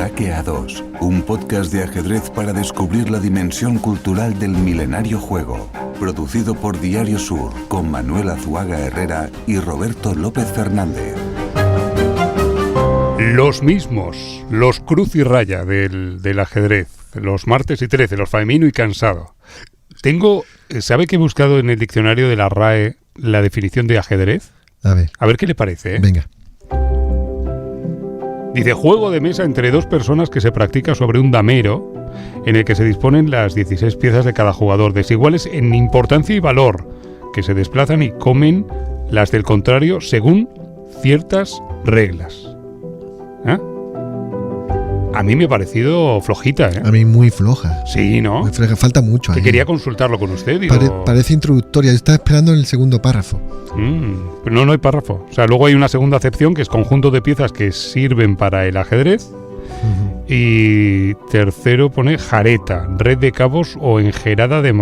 Hackeados, un podcast de ajedrez para descubrir la dimensión cultural del milenario juego. Producido por Diario Sur, con Manuel Azuaga Herrera y Roberto López Fernández. Los mismos, los cruz y raya del ajedrez, los martes y 13, los faemino y cansado. ¿Sabe que he buscado en el diccionario de la RAE la definición de ajedrez? A ver qué le parece, ¿eh? Venga. Dice, juego de mesa entre dos personas que se practica sobre un damero en el que se disponen las 16 piezas de cada jugador, desiguales en importancia y valor, que se desplazan y comen las del contrario según ciertas reglas. ¿Eh? A mí me ha parecido flojita, ¿eh? A mí muy floja. Sí, ¿no? Muy floja, falta mucho ahí. Que quería consultarlo con usted. Digo... Parece introductoria. Yo estaba esperando el segundo párrafo. Pero no hay párrafo. O sea, luego hay una segunda acepción que es conjunto de piezas que sirven para el ajedrez. Y tercero pone jareta, red de cabos o enrejado de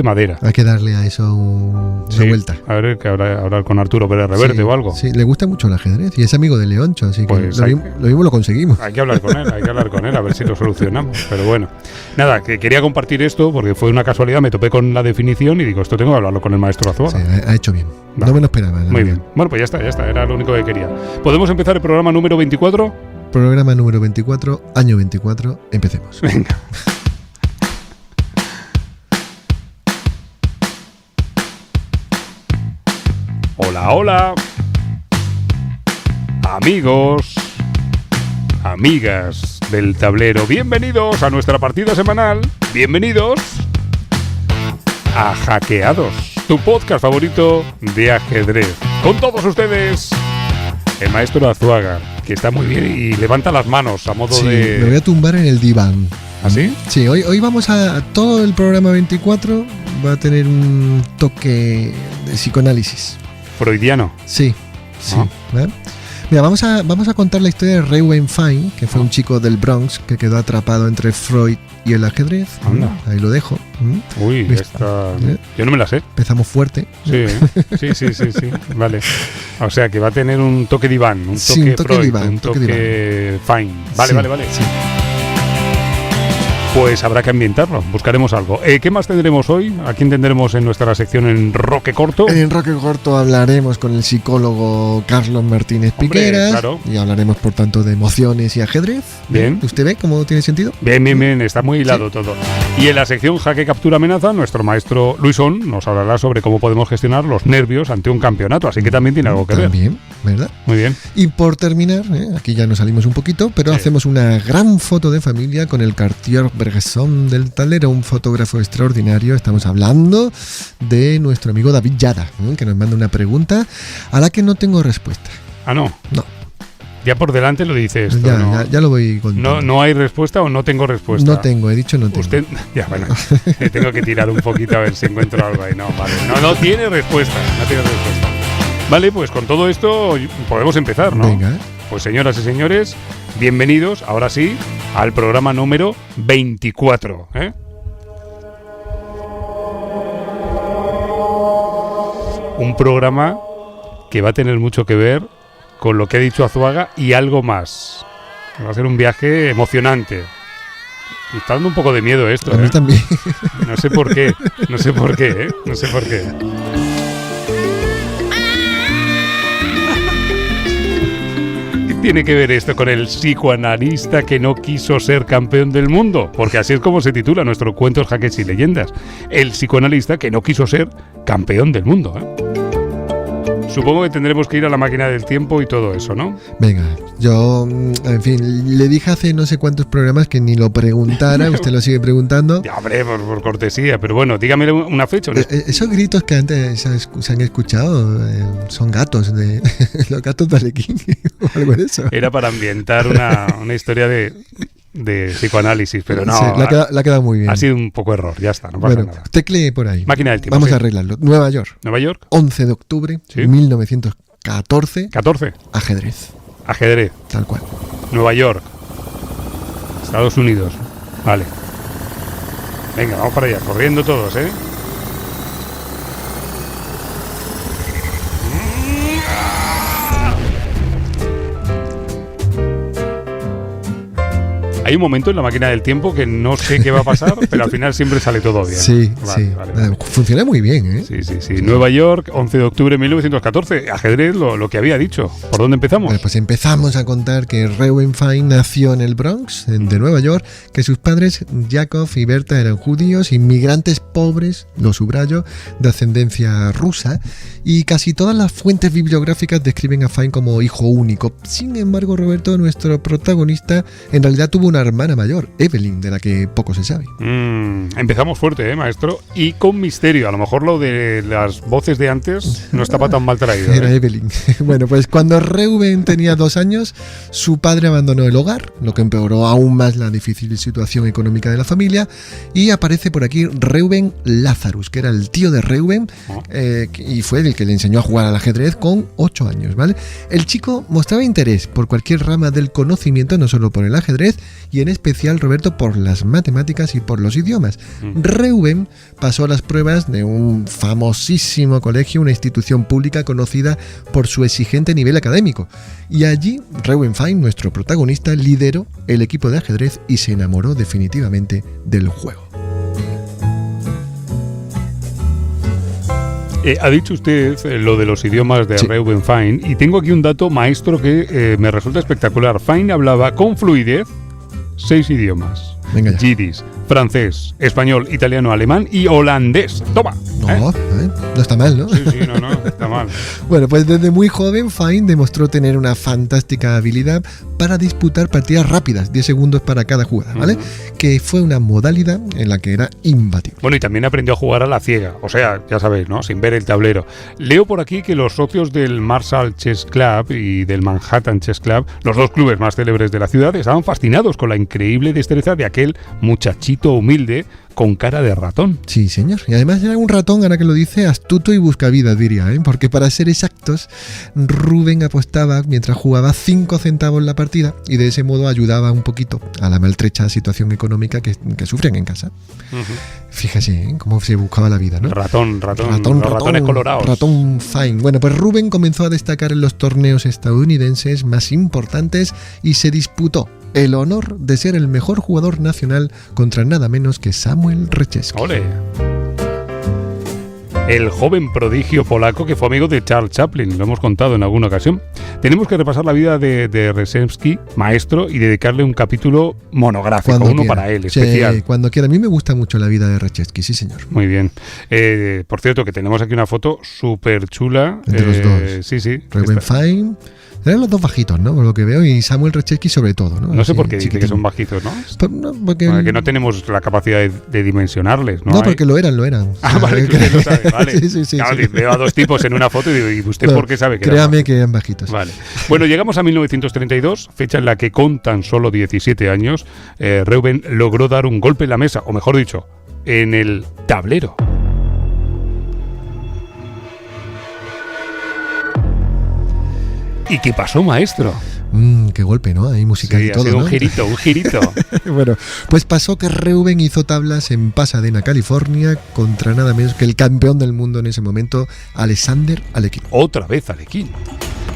madera. Hay que darle a eso una vuelta. A ver, que hablar con Arturo Pérez Reverte o algo. Sí, le gusta mucho el ajedrez y es amigo de Leoncho, así que pues lo mismo lo conseguimos. Hay que hablar con él, a ver si lo solucionamos. Pero bueno, nada, que quería compartir esto porque fue una casualidad, me topé con la definición y digo, esto tengo que hablarlo con el maestro Azuaga. Sí, ha hecho bien. Vale. No me lo esperaba. Muy bien. Bueno, pues ya está, era lo único que quería. ¿Podemos empezar el programa número 24? Programa número 24, año 24, empecemos. Venga. Hola, hola. Amigos, amigas del tablero, bienvenidos a nuestra partida semanal. Bienvenidos a Hackeados, tu podcast favorito de ajedrez. Con todos ustedes, el maestro Azuaga, que está muy bien y levanta las manos a modo de... me voy a tumbar en el diván. ¿Ah, sí? Sí, hoy vamos a... Todo el programa 24 va a tener un toque de psicoanálisis. Freudiano. Sí. ¿Vale? Mira, vamos a contar la historia de Reuben Fine, que fue un chico del Bronx que quedó atrapado entre Freud y el ajedrez. Anda. Ahí lo dejo. Uy, yo no me la sé. Empezamos fuerte. Sí. Vale. O sea, que va a tener un toque diván, un toque Freud, diván, un toque Fine. Vale. Sí. Pues habrá que ambientarlo, buscaremos algo. ¿Qué más tendremos hoy? ¿A quién tendremos en nuestra sección en Roque Corto? En Roque Corto hablaremos con el psicólogo Carlos Martínez Piqueras. Claro. Y hablaremos, por tanto, de emociones y ajedrez. Bien. ¿Usted ve cómo tiene sentido? Bien, está muy hilado todo. Y en la sección Jaque Captura Amenaza, nuestro maestro Luisón nos hablará sobre cómo podemos gestionar los nervios ante un campeonato, así que también tiene algo que ver. También, ¿verdad? Muy bien. Y por terminar, aquí ya nos salimos un poquito, pero hacemos una gran foto de familia con el Cartier Bresson del tablero, un fotógrafo extraordinario. Estamos hablando de nuestro amigo David Yada, que nos manda una pregunta a la que no tengo respuesta. Ah, no. No. Ya por delante lo dice esto. Ya lo voy contando. No hay respuesta o no tengo respuesta. No tengo, he dicho no tengo. Usted, ya, bueno, tengo que tirar un poquito a ver si encuentro algo ahí. No, vale. No tiene respuesta. Vale, pues con todo esto podemos empezar, ¿no? Venga. Pues señoras y señores, bienvenidos, ahora sí, al programa número 24. Un programa que va a tener mucho que ver con lo que ha dicho Azuaga y algo más. Va a ser un viaje emocionante. Me está dando un poco de miedo esto. A mí también. No sé por qué. No sé por qué. ¿Qué tiene que ver esto con el psicoanalista que no quiso ser campeón del mundo? Porque así es como se titula nuestro Cuentos, Jaques y Leyendas. El psicoanalista que no quiso ser campeón del mundo. Supongo que tendremos que ir a la máquina del tiempo y todo eso, ¿no? Venga, yo, en fin, le dije hace no sé cuántos programas que ni lo preguntara, usted lo sigue preguntando. Ya, hombre, por cortesía, pero bueno, dígame una fecha. Esos gritos que antes se han escuchado son gatos, los gatos de Arlequín o algo de eso. Era para ambientar una historia de psicoanálisis, pero no. Sí, la ha quedado muy bien. Ha sido un poco error, ya está, no pasa nada. Teclee por ahí. Máquina del tiempo. Vamos a arreglarlo. Nueva York. 11 de octubre, sí. 1914. 14. Ajedrez. Tal cual. Nueva York. Estados Unidos. Vale. Venga, vamos para allá, corriendo todos, ¿eh? Hay un momento en la máquina del tiempo que no sé qué va a pasar, pero al final siempre sale todo bien. Sí, Vale, sí. vale. Funciona muy bien, ¿eh? Sí. Nueva York, 11 de octubre de 1914. Ajedrez, lo que había dicho. ¿Por dónde empezamos? Bueno, pues empezamos a contar que Reuben Fine nació en el Bronx, de Nueva York, que sus padres, Jacob y Berta, eran judíos, inmigrantes pobres, lo subrayo, de ascendencia rusa, y casi todas las fuentes bibliográficas describen a Fine como hijo único. Sin embargo, Roberto, nuestro protagonista, en realidad tuvo una hermana mayor, Evelyn, de la que poco se sabe. Empezamos fuerte, maestro, y con misterio. A lo mejor lo de las voces de antes no estaba tan mal traído. Era Evelyn. Bueno, pues cuando Reuben tenía 2 años, su padre abandonó el hogar, lo que empeoró aún más la difícil situación económica de la familia, y aparece por aquí Reuben Lazarus, que era el tío de Reuben, y fue el que le enseñó a jugar al ajedrez con 8 años, ¿vale? El chico mostraba interés por cualquier rama del conocimiento, no solo por el ajedrez, y en especial, Roberto, por las matemáticas y por los idiomas. Reuben pasó las pruebas de un famosísimo colegio, una institución pública conocida por su exigente nivel académico. Y allí, Reuben Fine, nuestro protagonista, lideró el equipo de ajedrez y se enamoró definitivamente del juego. Ha dicho usted lo de los idiomas de Reuben Fine, y tengo aquí un dato, maestro, que me resulta espectacular. Fine hablaba con fluidez 6 idiomas. Venga ya. Yiddish, francés, español, italiano, alemán y holandés. ¡Toma! No está mal, ¿no? Sí, no está mal. Bueno, pues desde muy joven Fine demostró tener una fantástica habilidad para disputar partidas rápidas, 10 segundos para cada jugada, ¿vale? Que fue una modalidad en la que era imbatible. Bueno, y también aprendió a jugar a la ciega, o sea, ya sabéis, ¿no? Sin ver el tablero. Leo por aquí que los socios del Marshall Chess Club y del Manhattan Chess Club, los 2 clubes más célebres de la ciudad, estaban fascinados con la increíble destreza de aquel muchachito humilde con cara de ratón. Sí, señor. Y además era un ratón, ahora que lo dice, astuto y buscavidas, diría, ¿eh? Porque para ser exactos, Reuben apostaba mientras jugaba 5 centavos la partida y de ese modo ayudaba un poquito a la maltrecha situación económica que sufren en casa. Fíjese, ¿eh? Cómo se buscaba la vida, ¿no? Ratón, ratones colorados. Ratón Fine. Bueno, pues Reuben comenzó a destacar en los torneos estadounidenses más importantes y se disputó el honor de ser el mejor jugador nacional contra nada menos que Samuel Reszewski. ¡Ole! El joven prodigio polaco que fue amigo de Charles Chaplin, lo hemos contado en alguna ocasión. Tenemos que repasar la vida de Reszewski, maestro, y dedicarle un capítulo monográfico, cuando uno quiera. para él, especial. Sí, cuando quiera. A mí me gusta mucho la vida de Reszewski, sí señor. Muy bien. Por cierto, que tenemos aquí una foto súper chula. De los dos. Sí. Reuben Fine. Eran los 2 bajitos, ¿no? Por lo que veo, y Samuel Reszewski sobre todo, ¿no? No sé por qué dice que son bajitos, ¿no? Porque no tenemos la capacidad de dimensionarles, ¿no? No, porque lo eran. Ah, vale, que usted lo sabe, vale. Sí. Claro, veo a 2 tipos en una foto y digo, ¿y usted por qué sabe que créame que eran bajitos. Vale. Bueno, llegamos a 1932, fecha en la que con tan solo 17 años, Reuben logró dar un golpe en la mesa, o mejor dicho, en el tablero. ¿Y qué pasó, maestro? Qué golpe, ¿no? Hay música y todo, ha sido ¿no? un girito. Bueno, pues pasó que Reuben hizo tablas en Pasadena, California, contra nada menos que el campeón del mundo en ese momento, Alexander Alekhine. Otra vez Alekhine.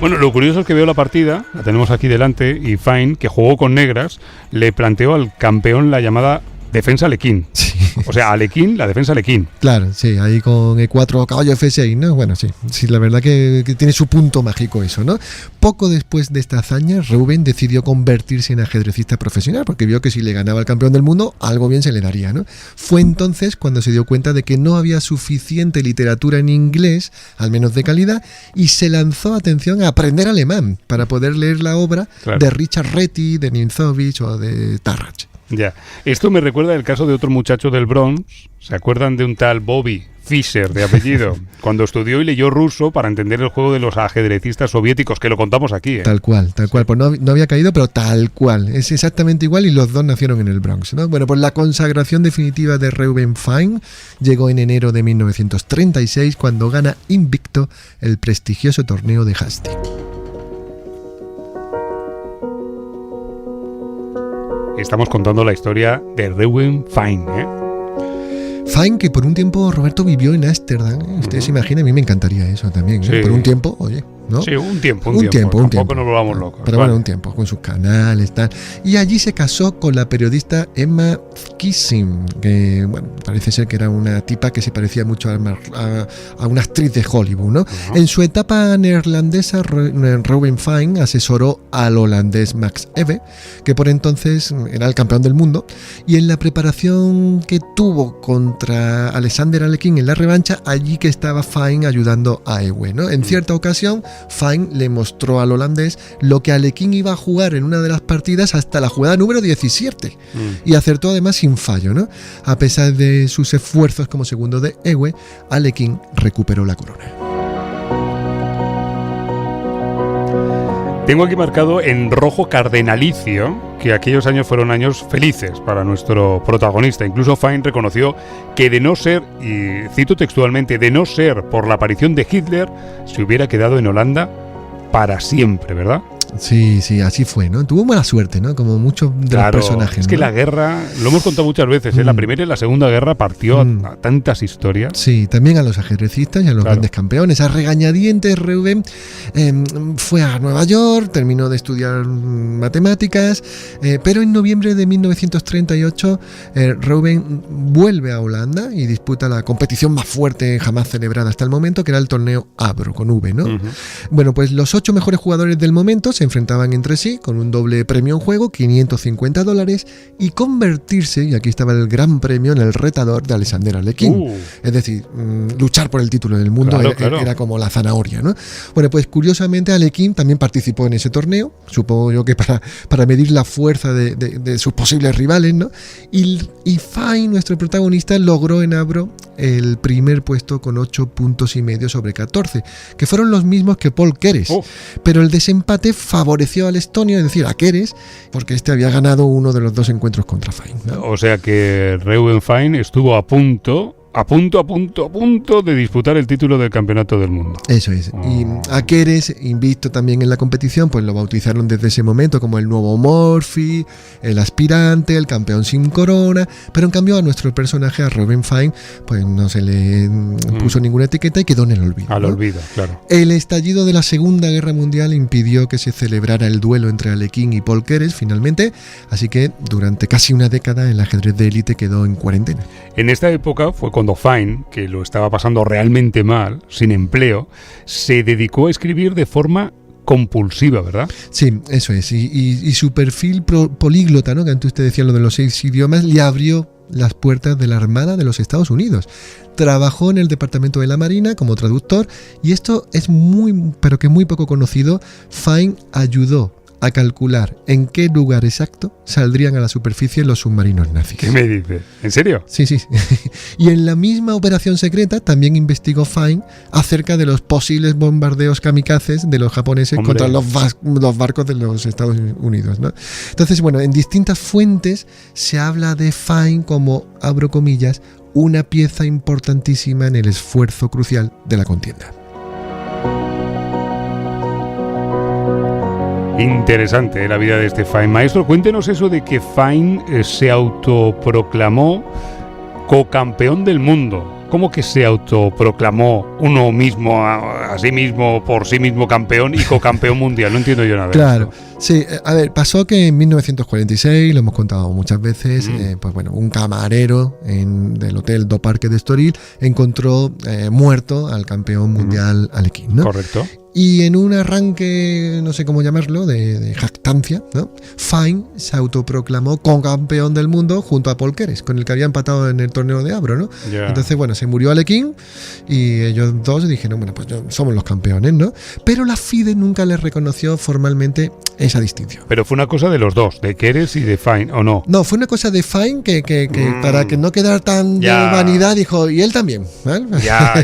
Bueno, lo curioso es que veo la partida, la tenemos aquí delante, y Fine, que jugó con negras, le planteó al campeón la llamada defensa Alekhine. Sí. O sea, Alekhine, la defensa Alekhine. Claro, sí, ahí con E4 caballo F6, ¿no? Bueno, sí, la verdad que tiene su punto mágico eso, ¿no? Poco después de esta hazaña, Reuben decidió convertirse en ajedrecista profesional porque vio que si le ganaba al campeón del mundo, algo bien se le daría, ¿no? Fue entonces cuando se dio cuenta de que no había suficiente literatura en inglés, al menos de calidad, y se lanzó, atención, a aprender alemán para poder leer la obra de Richard Reti, de Nimzowitsch o de Tarrach. Ya, esto me recuerda el caso de otro muchacho del Bronx. ¿Se acuerdan de un tal Bobby Fischer, de apellido? Cuando estudió y leyó ruso para entender el juego de los ajedrecistas soviéticos, que lo contamos aquí, ¿eh? Tal cual. Pues no había caído, pero tal cual. Es exactamente igual y los 2 nacieron en el Bronx, ¿no? Bueno, pues la consagración definitiva de Reuben Fine llegó en enero de 1936, cuando gana invicto el prestigioso torneo de Hastings. Estamos contando la historia de Reuben Fine, ¿eh? Fine, que por un tiempo Roberto vivió en Ámsterdam, ¿eh? Ustedes se imaginan, a mí me encantaría eso también, ¿eh? Sí. Por un tiempo, oye. ¿no? Sí, un tiempo. Tampoco nos volvamos locos. Pero bueno, un tiempo, con sus canales, tal. Y allí se casó con la periodista Emma Kissing, que, bueno, parece ser que era una tipa que se parecía mucho a una actriz de Hollywood, ¿no? Uh-huh. En su etapa neerlandesa, Reuben Fine asesoró al holandés Max Eve, que por entonces era el campeón del mundo, y en la preparación que tuvo contra Alexander Alekhine en la revancha, allí que estaba Fine ayudando a Ewe, ¿no? En cierta ocasión, Fine le mostró al holandés lo que Alekhine iba a jugar en una de las partidas hasta la jugada número 17 y acertó además sin fallo, ¿no? A pesar de sus esfuerzos como segundo de Ewe, Alekhine recuperó la corona. Tengo aquí marcado en rojo cardenalicio que aquellos años fueron años felices para nuestro protagonista. Incluso Fine reconoció que de no ser, y cito textualmente, de no ser por la aparición de Hitler, se hubiera quedado en Holanda para siempre, ¿verdad? Sí, así fue, ¿no? Tuvo mala suerte, ¿no? Como muchos de los personajes. Es que, ¿no?, la guerra, lo hemos contado muchas veces, la Primera y la Segunda Guerra partió a tantas historias. Sí, también a los ajedrecistas y a los grandes campeones. A regañadientes, Reuben fue a Nueva York, terminó de estudiar matemáticas, pero en noviembre de 1938 Reuben vuelve a Holanda y disputa la competición más fuerte jamás celebrada hasta el momento, que era el torneo Abro, con V, ¿no? Uh-huh. Bueno, pues los 8 mejores jugadores del momento se enfrentaban entre sí con un doble premio en juego, $550, y convertirse, y aquí estaba el gran premio, en el retador de Alexander Alekhine. Es decir, luchar por el título del mundo era como la zanahoria, ¿no? Bueno, pues curiosamente Alekhine también participó en ese torneo, supongo yo que para medir la fuerza de sus posibles rivales, ¿no? Y Fine, nuestro protagonista, logró en Abro el primer puesto con 8,5 puntos sobre 14, que fueron los mismos que Paul Keres. Pero el desempate favoreció al estonio, es decir, a Keres, porque este había ganado uno de los 2 encuentros contra Fine, ¿no? O sea que Reuben Fine estuvo a punto de disputar el título del campeonato del mundo. Eso es. Y a Keres, invicto también en la competición, pues lo bautizaron desde ese momento como el nuevo Murphy, el aspirante, el campeón sin corona, pero en cambio a nuestro personaje, a Reuben Fine, pues no se le puso ninguna etiqueta y quedó en el olvido. Al olvido, claro. El estallido de la Segunda Guerra Mundial impidió que se celebrara el duelo entre Alekhine y Paul Keres finalmente, así que durante casi una década el ajedrez de élite quedó en cuarentena. En esta época fue cuando Fine, que lo estaba pasando realmente mal, sin empleo, se dedicó a escribir de forma compulsiva, ¿verdad? Sí, eso es. Y su perfil políglota, ¿no?, que antes usted decía lo de los 6 idiomas, le abrió las puertas de la Armada de los Estados Unidos. Trabajó en el Departamento de la Marina como traductor, y esto es muy poco conocido. Fine ayudó a calcular en qué lugar exacto saldrían a la superficie los submarinos nazis. ¿Qué me dices? ¿En serio? Sí. Y en la misma operación secreta también investigó Fine acerca de los posibles bombardeos kamikazes de los japoneses contra los barcos de los Estados Unidos, ¿no? Entonces, bueno, en distintas fuentes se habla de Fine como, abro comillas, una pieza importantísima en el esfuerzo crucial de la contienda. Interesante la vida de este Fine. Maestro, cuéntenos eso de que Fine se autoproclamó cocampeón del mundo. ¿Cómo que se autoproclamó uno mismo, a sí mismo, por sí mismo campeón y cocampeón mundial? No entiendo yo nada. Claro, sí, a ver, pasó que en 1946, lo hemos contado muchas veces, pues bueno, un camarero del Hotel Do Parque de Estoril encontró muerto al campeón mundial Alekhine, ¿no? Correcto. Y en un arranque, no sé cómo llamarlo, de jactancia, ¿no?, Fine se autoproclamó campeón del mundo junto a Paul Keres, con el que había empatado en el torneo de Abro, ¿no? Yeah. Entonces, bueno, se murió Alekhine y ellos dos dijeron, bueno, pues somos los campeones, ¿no? Pero la FIDE nunca les reconoció formalmente esa distinción. Pero fue una cosa de los dos, de Keres y de Fine, ¿o no? No, fue una cosa de Fine que para que no quedara tan de vanidad, dijo, y él también, ¿vale? Ya.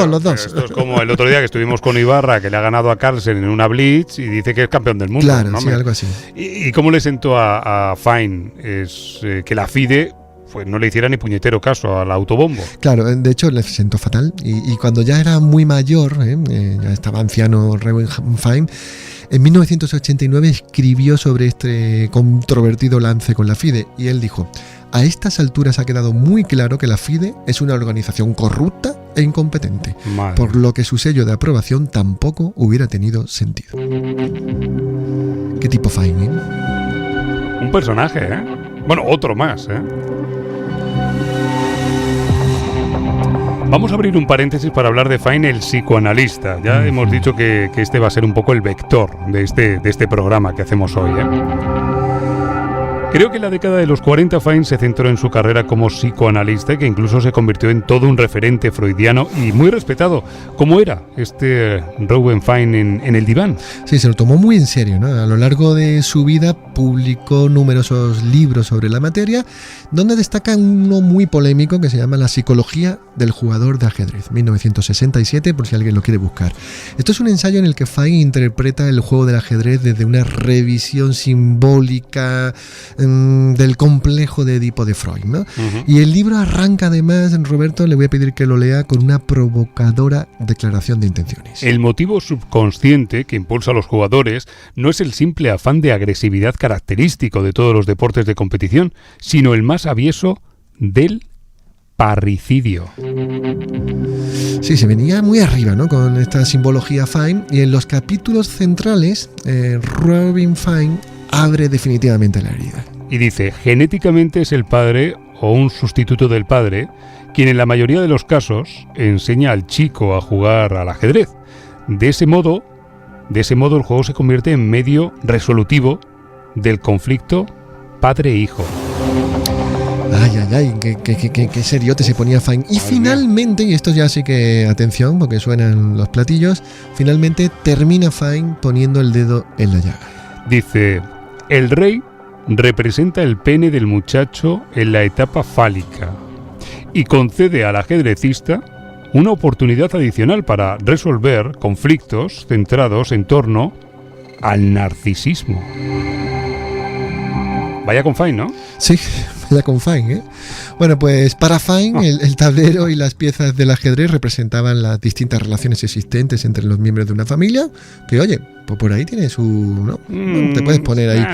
Los dos. Esto es como el otro día que estuvimos con Ibarra, que le ha ganado a Carlsen en una Blitz y dice que es campeón del mundo. Claro, ¿no? Sí, algo así. ¿Y cómo le sentó a Fine? Es que la FIDE pues no le hiciera ni puñetero caso al autobombo. Claro, de hecho le sentó fatal y cuando ya era muy mayor, ya estaba anciano Reuben Fine, en 1989 escribió sobre este controvertido lance con la FIDE y él dijo: a estas alturas ha quedado muy claro que la FIDE es una organización corrupta, e incompetente, Madre. por lo que su sello de aprobación tampoco hubiera tenido sentido. ¿Qué tipo Fine, eh? Un personaje, ¿eh? Bueno, otro más, ¿eh? Vamos a abrir un paréntesis para hablar de Fine, el psicoanalista. Ya hemos dicho que este va a ser un poco el vector de este programa que hacemos hoy, ¿eh? Creo que en la década de los 40 Fine se centró en su carrera como psicoanalista y que incluso se convirtió en todo un referente freudiano y muy respetado. ¿Cómo era este Rowan Fine en el diván? Sí, se lo tomó muy en serio, ¿no? A lo largo de su vida publicó numerosos libros sobre la materia, donde destaca uno muy polémico que se llama La psicología del jugador de ajedrez, 1967, por si alguien lo quiere buscar. Esto es un ensayo en el que Fine interpreta el juego del ajedrez desde una revisión simbólica del complejo de Edipo de Freud, ¿no? Y el libro arranca además, Roberto, le voy a pedir que lo lea con una provocadora declaración de intenciones. El motivo subconsciente que impulsa a los jugadores no es el simple afán de agresividad característico de todos los deportes de competición, sino el más avieso del parricidio. Sí, se venía muy arriba, ¿no? Con esta simbología Fine, y en los capítulos centrales, Robin Fine abre definitivamente la herida. Y dice, genéticamente es el padre o un sustituto del padre quien en la mayoría de los casos enseña al chico a jugar al ajedrez. De ese modo el juego se convierte en medio resolutivo del conflicto padre-hijo. Ay, qué seriote se ponía Fine. Y finalmente, y esto ya sí que atención, porque suenan los platillos, finalmente termina Fine poniendo el dedo en la llaga. Dice, el rey representa el pene del muchacho en la etapa fálica y concede al ajedrecista una oportunidad adicional para resolver conflictos centrados en torno al narcisismo. Vaya con Fine, ¿no? Sí, vaya con Fine, ¿eh? Bueno, pues para Fine el tablero y las piezas del ajedrez representaban las distintas relaciones existentes entre los miembros de una familia, que oye, pues por ahí tiene su... ¿no? Te puedes poner ahí.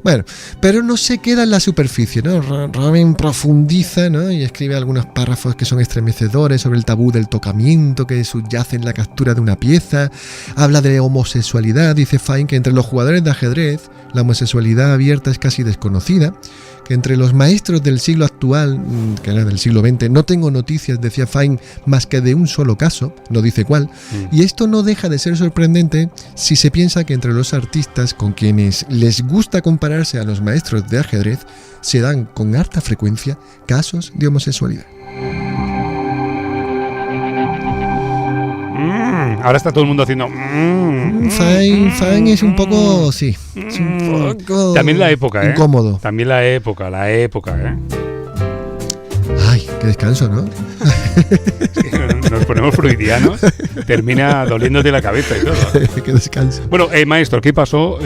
Bueno, pero no se queda en la superficie, ¿no? Robin profundiza, ¿no? Y escribe algunos párrafos que son estremecedores sobre el tabú del tocamiento que subyace en la captura de una pieza. Habla de homosexualidad, dice Fine, que entre los jugadores de ajedrez la homosexualidad abierta es casi desconocida, que entre los maestros del siglo actual, que era del siglo XX, no tengo noticias, decía Fine, más que de un solo caso, no dice cuál, y esto no deja de ser sorprendente si se piensa que entre los artistas con quienes les gusta compararse a los maestros de ajedrez se dan con harta frecuencia casos de homosexualidad. Ahora está todo el mundo haciendo... Fine es un poco... Sí, es un poco... También la época, ¿eh? Incómodo. También la época, ¿eh? Ay, qué descanso, ¿no? Es que nos ponemos freudianos, termina doliéndote la cabeza y todo. Qué descanso. Bueno, maestro, ¿qué pasó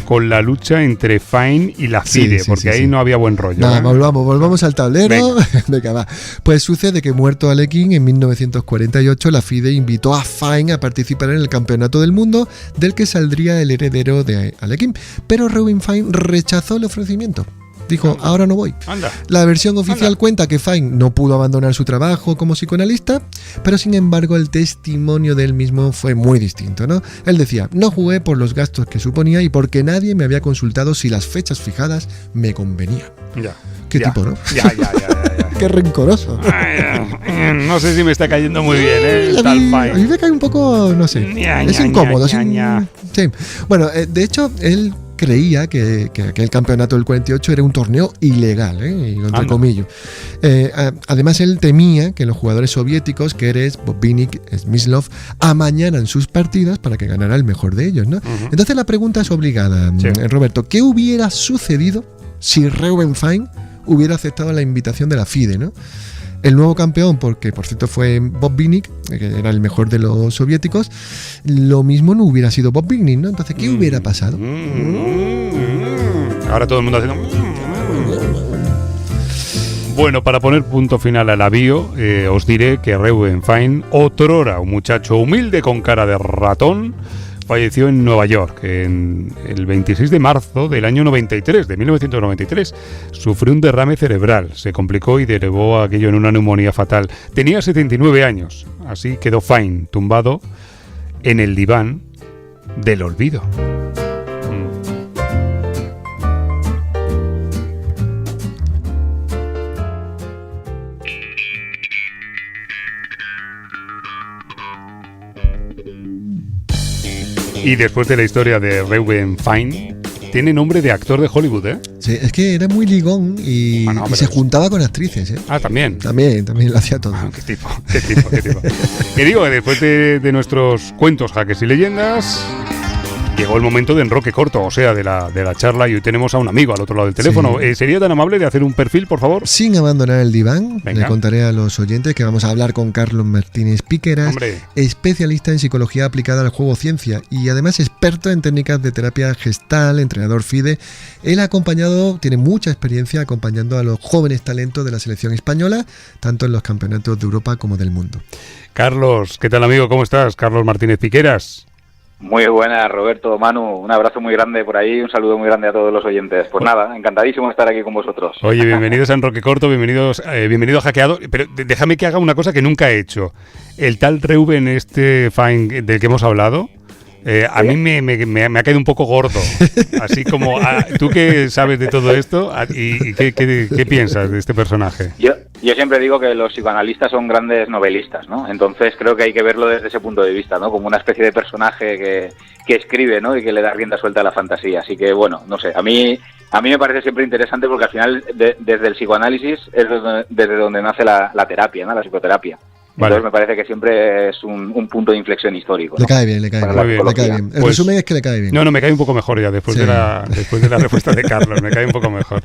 con la lucha entre Fine y la FIDE? Porque ahí no había buen rollo. Nada, volvamos al tablero. Venga, va. Pues sucede que muerto Alekhine en 1948, la FIDE invitó a Fine a participar en el campeonato del mundo del que saldría el heredero de Alekhine. Pero Robin Fine rechazó el ofrecimiento. Dijo, ahora no voy. Anda. La versión oficial cuenta que Fine no pudo abandonar su trabajo como psicoanalista, pero sin embargo el testimonio de él mismo fue muy distinto, ¿no? Él decía, no jugué por los gastos que suponía y porque nadie me había consultado si las fechas fijadas me convenían. Ya. Qué tipo, ¿no? Ya. Qué rencoroso. No sé si me está cayendo muy bien, ¿eh? A mí me cae un poco, no sé. Es incómodo. Sí. Bueno, de hecho, él creía que aquel campeonato del 48 era un torneo ilegal, entre comillas. Además, él temía que los jugadores soviéticos, Keres, Botvinnik, Smyslov, amañaran sus partidas para que ganara el mejor de ellos, ¿no? Entonces la pregunta es obligada, Roberto. ¿Qué hubiera sucedido si Robin Fine hubiera aceptado la invitación de la FIDE, ¿no? El nuevo campeón, porque por cierto fue Botvinnik, que era el mejor de los soviéticos, lo mismo no hubiera sido Botvinnik, ¿no? Entonces, ¿qué hubiera pasado? Ahora todo el mundo haciendo... Bueno, para poner punto final al avío, os diré que Robin Fine, otrora un muchacho humilde con cara de ratón, falleció en Nueva York en el 26 de marzo del año 93, de 1993. Sufrió un derrame cerebral, se complicó y derivó aquello en una neumonía fatal. Tenía 79 años, así quedó Fine, tumbado en el diván del olvido. Y después de la historia de Reuben Fine, tiene nombre de actor de Hollywood, ¿eh? Sí, es que era muy ligón y se juntaba con actrices, ¿eh? Ah, también. También lo hacía todo. Ah, qué tipo. Que digo, después de nuestros cuentos, jaques y leyendas, llegó el momento de enroque corto, o sea, de la charla, y hoy tenemos a un amigo al otro lado del teléfono. Sí. ¿Sería tan amable de hacer un perfil, por favor? Sin abandonar el diván, venga. Le contaré a los oyentes que vamos a hablar con Carlos Martínez Piqueras, hombre, especialista en psicología aplicada al juego ciencia y además experto en técnicas de terapia gestal, entrenador FIDE. Él tiene mucha experiencia acompañando a los jóvenes talentos de la selección española, tanto en los campeonatos de Europa como del mundo. Carlos, ¿qué tal, amigo? ¿Cómo estás? Carlos Martínez Piqueras. Muy buenas, Roberto, Manu, un abrazo muy grande por ahí, un saludo muy grande a todos los oyentes. Pues nada, encantadísimo de estar aquí con vosotros. Oye, bienvenidos a Enroque Corto, bienvenido a Hackeado, pero déjame que haga una cosa que nunca he hecho. El tal Reuben Fine del que hemos hablado, a mí me ha caído un poco gordo, así como tú que sabes de todo esto, y ¿qué piensas de este personaje? Yo siempre digo que los psicoanalistas son grandes novelistas, ¿no? Entonces creo que hay que verlo desde ese punto de vista, ¿no? Como una especie de personaje que escribe, ¿no? Y que le da rienda suelta a la fantasía. Así que, bueno, no sé, a mí me parece siempre interesante porque al final desde el psicoanálisis es desde donde nace la terapia, ¿no? La psicoterapia. Vale. Entonces me parece que siempre es un punto de inflexión histórico, ¿no? Le cae bien. El resumen es que le cae bien. No, me cae un poco mejor ya después de la respuesta de Carlos, me cae un poco mejor.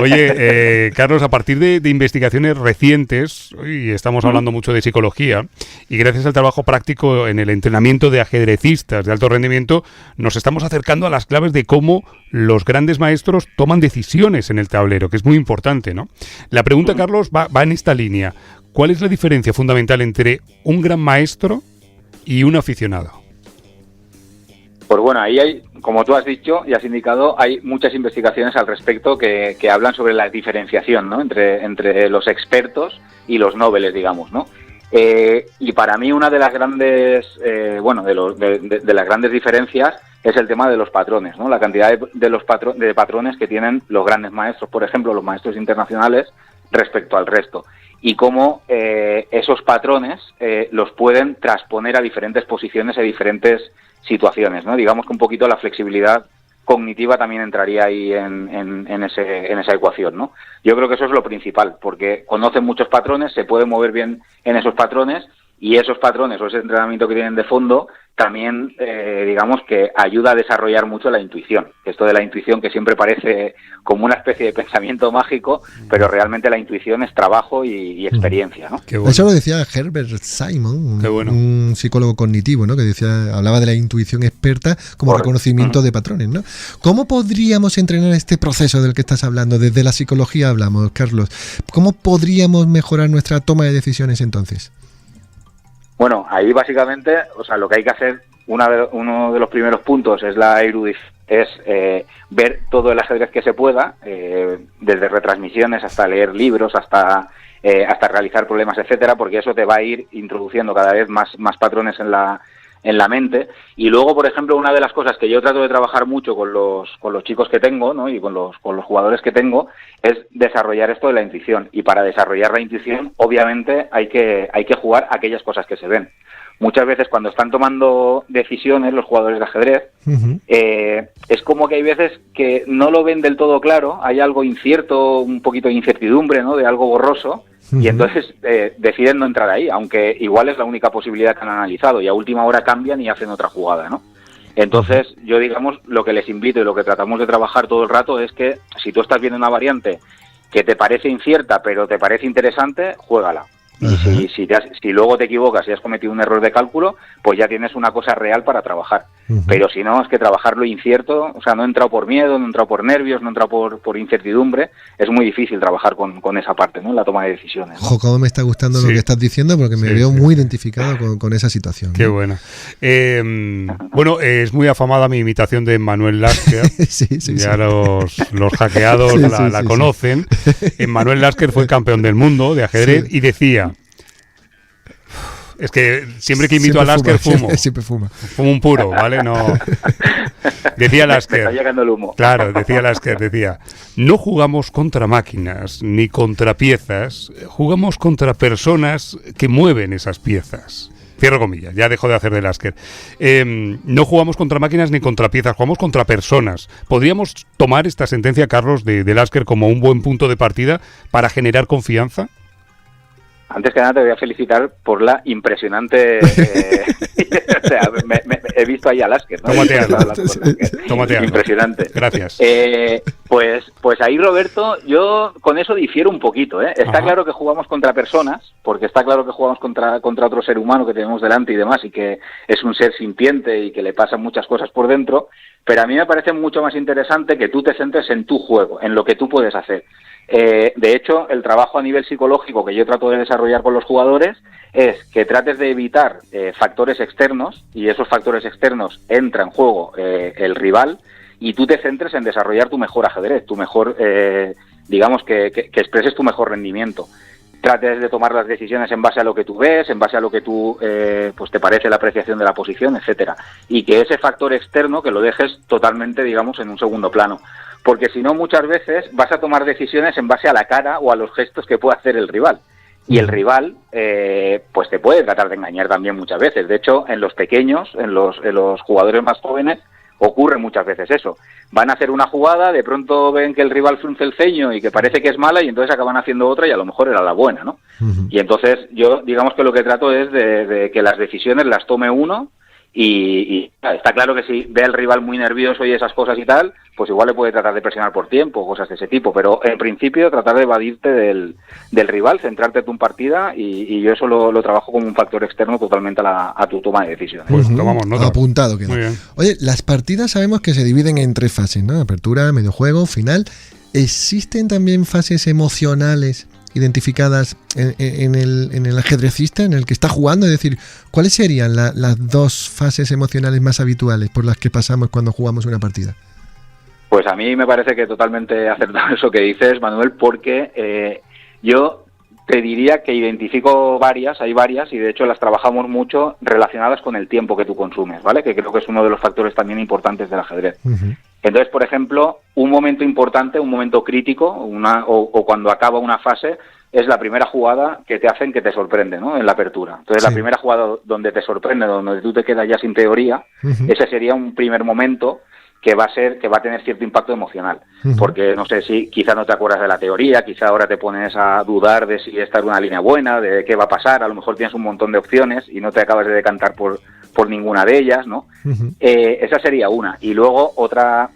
Oye, Carlos, a partir de investigaciones recientes, y estamos hablando mucho de psicología, y gracias al trabajo práctico en el entrenamiento de ajedrecistas de alto rendimiento, nos estamos acercando a las claves de cómo los grandes maestros toman decisiones en el tablero, que es muy importante, ¿no? La pregunta, Carlos, va en esta línea. ¿Cuál es la diferencia fundamental entre un gran maestro y un aficionado? Pues bueno, ahí hay, como tú has dicho y has indicado, hay muchas investigaciones al respecto que hablan sobre la diferenciación, ¿no? entre los expertos y los nobles, digamos, ¿no? Y para mí una de las grandes, de las grandes diferencias es el tema de los patrones, ¿no? La cantidad de patrones que tienen los grandes maestros, por ejemplo, los maestros internacionales respecto al resto. Y cómo esos patrones los pueden transponer a diferentes posiciones y diferentes situaciones, ¿no? Digamos que un poquito la flexibilidad cognitiva también entraría ahí en esa ecuación, ¿no? Yo creo que eso es lo principal, porque conocen muchos patrones, se pueden mover bien en esos patrones, y esos patrones o ese entrenamiento que tienen de fondo también, digamos que ayuda a desarrollar mucho la intuición. Esto de la intuición que siempre parece como una especie de pensamiento mágico, pero realmente la intuición es trabajo y experiencia, ¿no? Qué bueno. Eso lo decía Herbert Simon, un psicólogo cognitivo, ¿no? Que hablaba de la intuición experta como reconocimiento de patrones, ¿no? ¿Cómo podríamos entrenar este proceso del que estás hablando? Desde la psicología hablamos, Carlos. ¿Cómo podríamos mejorar nuestra toma de decisiones entonces? Bueno, ahí básicamente, o sea, lo que hay que hacer, uno de los primeros puntos es la erudición, es ver todo el ajedrez que se pueda, desde retransmisiones hasta leer libros, hasta realizar problemas, etcétera, porque eso te va a ir introduciendo cada vez más patrones en la mente. Y luego, por ejemplo, una de las cosas que yo trato de trabajar mucho con los chicos que tengo, ¿no? Y con los jugadores que tengo, es desarrollar esto de la intuición. Y para desarrollar la intuición, obviamente, hay que jugar aquellas cosas que se ven. Muchas veces cuando están tomando decisiones los jugadores de ajedrez, es como que hay veces que no lo ven del todo claro, hay algo incierto, un poquito de incertidumbre, ¿no? De algo borroso, y entonces deciden no entrar ahí, aunque igual es la única posibilidad que han analizado, y a última hora cambian y hacen otra jugada, ¿no? Entonces, yo, digamos, lo que les invito y lo que tratamos de trabajar todo el rato es que si tú estás viendo una variante que te parece incierta pero te parece interesante, juégala. Y si luego te equivocas y has cometido un error de cálculo, pues ya tienes una cosa real para trabajar. Pero si no, es que trabajar lo incierto, o sea, no he entrado por miedo, no he entrado por nervios, no he entrado por incertidumbre, es muy difícil trabajar con esa parte, ¿no? En la toma de decisiones, ¿no? Ojo, cómo me está gustando lo que estás diciendo, porque me veo muy identificado con esa situación, ¿no? Qué buena. Bueno, es muy afamada mi imitación de Manuel Lasker. Ya los hackeados la conocen. Manuel Lasker fue campeón del mundo de ajedrez y decía... Es que siempre que imito a Lasker fumo. Siempre fuma. Fumo un puro, ¿vale? No. Decía Lasker. Está llegando el humo. Claro, decía Lasker, no jugamos contra máquinas ni contra piezas, jugamos contra personas que mueven esas piezas. Cierro comillas, ya dejo de hacer de Lasker. No jugamos contra máquinas ni contra piezas, jugamos contra personas. ¿Podríamos tomar esta sentencia, Carlos, de Lasker como un buen punto de partida para generar confianza? Antes que nada te voy a felicitar por la impresionante... o sea, he visto ahí a Lasker, ¿no? Tómate algo. Impresionante. Gracias. Pues ahí, Roberto, yo con eso difiero un poquito, ¿eh? Está claro que jugamos contra personas, porque está claro que jugamos contra otro ser humano que tenemos delante y demás, y que es un ser sintiente y que le pasan muchas cosas por dentro, pero a mí me parece mucho más interesante que tú te centres en tu juego, en lo que tú puedes hacer. De hecho, el trabajo a nivel psicológico que yo trato de desarrollar con los jugadores es que trates de evitar factores externos, y esos factores externos entra en juego el rival, y tú te centres en desarrollar tu mejor ajedrez, tu mejor, digamos que expreses tu mejor rendimiento. Trates de tomar las decisiones en base a lo que tú ves, en base a lo que tú pues te parece la apreciación de la posición, etcétera, y que ese factor externo que lo dejes totalmente, digamos, en un segundo plano. Porque si no, muchas veces vas a tomar decisiones en base a la cara o a los gestos que puede hacer el rival. Y el rival, pues te puede tratar de engañar también muchas veces. De hecho, en los pequeños, en los jugadores más jóvenes, ocurre muchas veces eso. Van a hacer una jugada, de pronto ven que el rival frunce el ceño y que parece que es mala, y entonces acaban haciendo otra y a lo mejor era la buena, ¿no? Y entonces yo, digamos que lo que trato es de que las decisiones las tome uno. Y está claro que si ve al rival muy nervioso y esas cosas y tal, pues igual le puede tratar de presionar por tiempo, cosas de ese tipo, pero en principio tratar de evadirte del rival, centrarte en tu partida, y yo eso lo trabajo como un factor externo totalmente a tu toma de decisiones. Pues tomamos nota. Apuntado queda. Muy bien. Oye, las partidas sabemos que se dividen en 3 fases, ¿no? Apertura, medio juego, final. ¿Existen también fases emocionales identificadas en el ajedrecista, en el que está jugando? Es decir, ¿cuáles serían las 2 fases emocionales más habituales por las que pasamos cuando jugamos una partida? Pues a mí me parece que totalmente acertado eso que dices, Manuel, porque yo te diría que identifico hay varias, y de hecho las trabajamos mucho relacionadas con el tiempo que tú consumes, ¿vale? Que creo que es uno de los factores también importantes del ajedrez. Entonces, por ejemplo, un momento importante, un momento crítico, o cuando acaba una fase, es la primera jugada que te hacen que te sorprende, ¿no? En la apertura. Entonces, la primera jugada donde te sorprende, donde tú te quedas ya sin teoría, ese sería un primer momento que va a tener cierto impacto emocional, porque no sé si quizá no te acuerdas de la teoría, quizá ahora te pones a dudar de si esta es una línea buena, de qué va a pasar, a lo mejor tienes un montón de opciones y no te acabas de decantar por ninguna de ellas, ¿no? Esa sería una. Y luego otra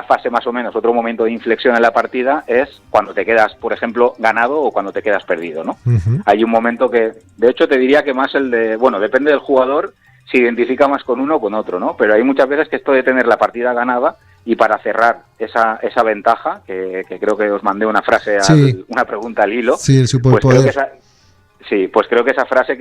fase más o menos, otro momento de inflexión en la partida es cuando te quedas, por ejemplo, ganado o cuando te quedas perdido, ¿no? Hay un momento que, de hecho, te diría que más depende del jugador, se identifica más con uno o con otro, ¿no? Pero hay muchas veces que esto de tener la partida ganada, y para cerrar esa ventaja, que creo que os mandé una frase, una pregunta al hilo, sí, el superpoder. Pues creo que esa frase,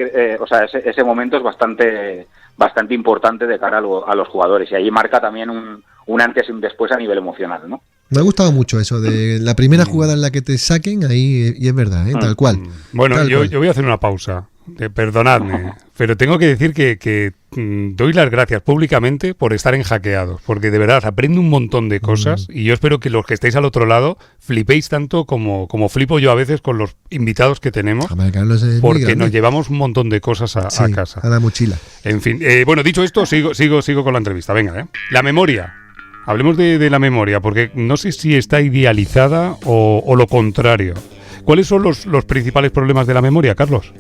ese momento es bastante importante de cara a los jugadores, y ahí marca también un antes y un después a nivel emocional, ¿no? Me ha gustado mucho eso de la primera jugada en la que te saquen ahí, y es verdad, tal cual. Bueno, yo voy a hacer una pausa. Perdonadme, pero tengo que decir que doy las gracias públicamente por estar en Hackeados, porque de verdad aprendo un montón de cosas, y yo espero que los que estéis al otro lado flipéis tanto como flipo yo a veces con los invitados que tenemos, porque nos llevamos un montón de cosas a casa. A la mochila. En fin, bueno, dicho esto, sigo con la entrevista. Venga, la memoria. Hablemos de la memoria, porque no sé si está idealizada o lo contrario. ¿Cuáles son los principales problemas de la memoria, Carlos?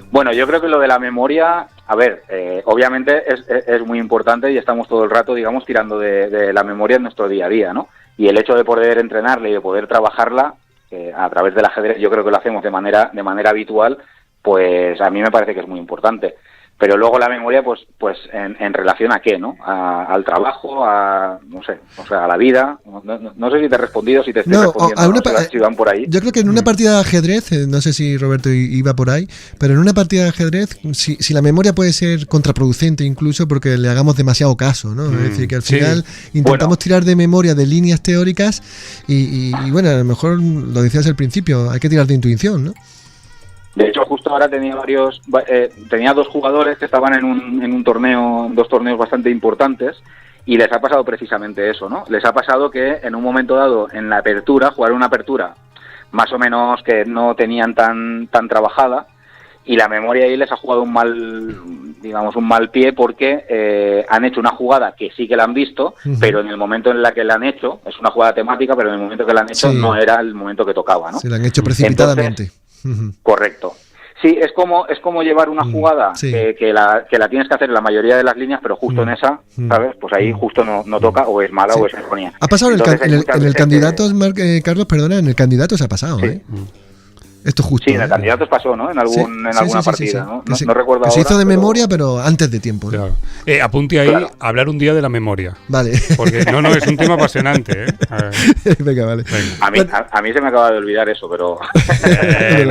Bueno, yo creo que lo de la memoria, obviamente es muy importante, y estamos todo el rato, digamos, tirando de la memoria en nuestro día a día, ¿no? Y el hecho de poder entrenarla y de poder trabajarla a través del ajedrez, yo creo que lo hacemos de manera habitual, pues a mí me parece que es muy importante. pero luego la memoria, pues en relación a qué, ¿no? Al trabajo, no sé, o sea, a la vida. No sé si te he respondido, si te estoy respondiendo, si van por ahí. Yo creo que en una partida de ajedrez, no sé si Roberto iba por ahí, pero en una partida de ajedrez, si la memoria puede ser contraproducente incluso porque le hagamos demasiado caso, ¿no? Es decir, que al final intentamos tirar de memoria de líneas teóricas y bueno, a lo mejor lo decías al principio, hay que tirar de intuición, ¿no? De hecho, justo ahora tenía dos jugadores que estaban en un torneo, 2 torneos bastante importantes, y les ha pasado precisamente eso, ¿no? Les ha pasado que en un momento dado, en la apertura, jugaron una apertura más o menos que no tenían tan trabajada, y la memoria ahí les ha jugado un mal pie porque han hecho una jugada que sí que la han visto, pero en el momento en la que la han hecho, es una jugada temática, pero en el momento que la han hecho no era el momento que tocaba, ¿no? Se la han hecho precipitadamente. Entonces, correcto. Sí, es como llevar una jugada que la tienes que hacer en la mayoría de las líneas, pero justo en esa, ¿sabes? Pues ahí justo no toca, o es mala o es errónea. Ha pasado en el candidato, Carlos, perdona, en el candidato se ha pasado, ¿eh? Esto justo. Sí, en el candidato pasó, ¿no? En alguna partida, ¿no? No recuerdo que ahora. Se hizo de memoria, pero antes de tiempo, ¿no? Claro. Apunte ahí, hablar un día de la memoria. Vale. Porque no, es un tema apasionante, ¿eh? Venga, vale. Venga. A mí se me acaba de olvidar eso, pero...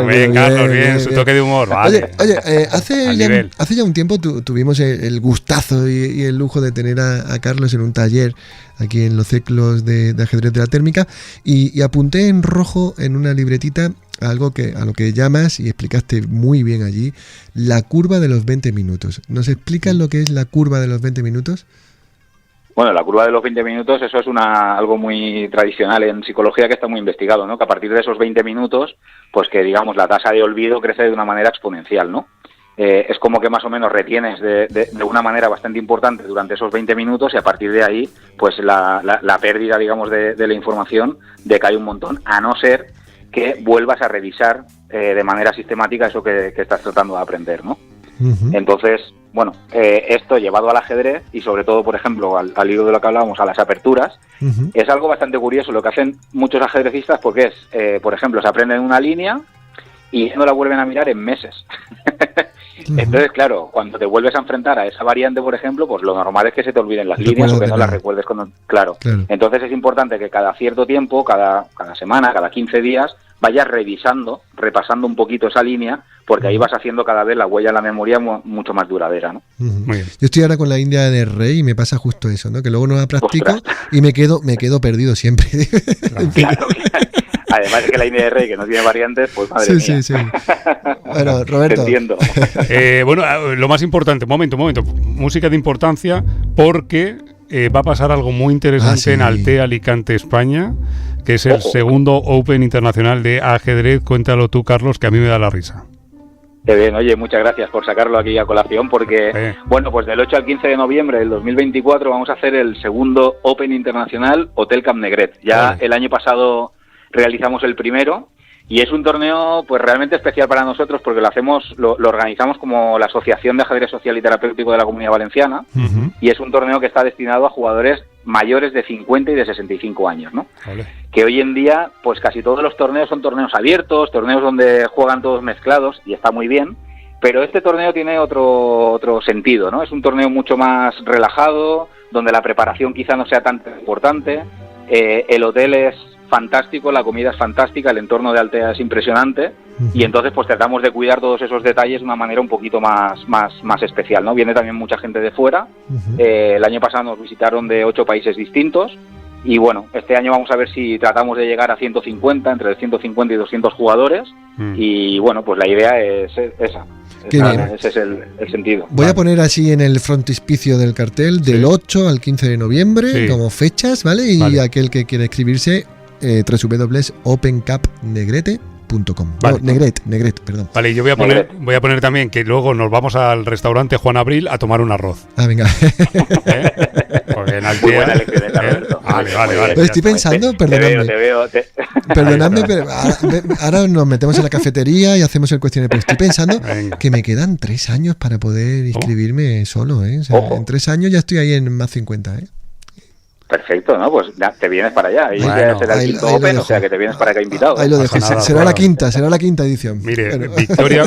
Bien, Carlos, bien, su toque de humor, vale. Oye, hace ya un tiempo tuvimos el gustazo y el lujo de tener a Carlos en un taller aquí en los ciclos de ajedrez de la térmica y apunté en rojo en una libretita a lo que llamas, y explicaste muy bien allí, la curva de los 20 minutos. ¿Nos explicas lo que es la curva de los 20 minutos? Bueno, la curva de los 20 minutos, eso es algo muy tradicional en psicología que está muy investigado, ¿no? Que a partir de esos 20 minutos, pues que digamos la tasa de olvido crece de una manera exponencial, ¿no? Es como que más o menos retienes de una manera bastante importante durante esos 20 minutos y a partir de ahí, pues la pérdida, digamos, de la información decae un montón, a no ser que vuelvas a revisar de manera sistemática eso que estás tratando de aprender, ¿no? Entonces, bueno, esto llevado al ajedrez y sobre todo, por ejemplo, al hilo de lo que hablábamos, a las aperturas, es algo bastante curioso lo que hacen muchos ajedrecistas, porque es, por ejemplo, se aprenden una línea y no la vuelven a mirar en meses. Entonces, claro, cuando te vuelves a enfrentar a esa variante, por ejemplo, pues lo normal es que se te olviden las líneas o que no las recuerdes claro. Entonces es importante que cada cierto tiempo, cada semana, cada 15 días, vayas repasando un poquito esa línea, porque ahí vas haciendo cada vez la huella en la memoria mucho más duradera, ¿no? Muy bien. Yo estoy ahora con la India de Rey y me pasa justo eso, ¿no? Que luego no la practico. ¡Ostras! Y me quedo perdido siempre. Claro. Además es que la India de Rey, que no tiene variantes, pues madre mía. Sí. Bueno, Roberto. Te entiendo. Bueno, lo más importante, momento. Música de importancia, porque va a pasar algo muy interesante en Altea, Alicante, España, que es el segundo Open Internacional de ajedrez. Cuéntalo tú, Carlos, que a mí me da la risa. Qué bien, oye, muchas gracias por sacarlo aquí a colación, porque, bueno, pues del 8 al 15 de noviembre del 2024 vamos a hacer el segundo Open Internacional Hotel Camp Negret. Ya el año pasado realizamos el primero y es un torneo pues realmente especial para nosotros porque lo organizamos como la Asociación de Ajedrez Social y Terapéutico de la Comunidad Valenciana y es un torneo que está destinado a jugadores mayores de 50 y de 65 años, ¿no? Vale. Que hoy en día pues casi todos los torneos son torneos abiertos, torneos donde juegan todos mezclados y está muy bien, pero este torneo tiene otro sentido, ¿no? Es un torneo mucho más relajado, donde la preparación quizá no sea tan importante, el hotel es fantástico, la comida es fantástica, el entorno de Altea es impresionante y entonces pues tratamos de cuidar todos esos detalles de una manera un poquito más especial, ¿no? Viene también mucha gente de fuera, el año pasado nos visitaron de 8 países distintos y bueno, este año vamos a ver si tratamos de llegar a 150, entre 150 y 200 jugadores y bueno, pues la idea es esa. Ese es el sentido. Voy a poner así en el frontispicio del cartel del 8 al 15 de noviembre como fechas, ¿vale? Y aquel que quiera inscribirse www.opencupnegrete.com. Vale. No, Negret, perdón. Vale, y yo voy a poner también que luego nos vamos al restaurante Juan Abril a tomar un arroz. Venga. Porque en Altea, vale. Pues estoy pensando, perdonadme. Perdonadme, pero ahora nos metemos en la cafetería y hacemos el cuestionario. Pero estoy pensando que me quedan 3 años para poder inscribirme solo, ¿eh? O sea, en 3 años ya estoy ahí en más 50, ¿eh? Perfecto, ¿no? Pues ya, te vienes para allá. Y Bueno, ya será el ahí quinto lo Open, dejo. o sea que te vienes para acá invitado. Ahí lo No dejo. pasa nada, será bueno. la quinta edición. Mire, Bueno.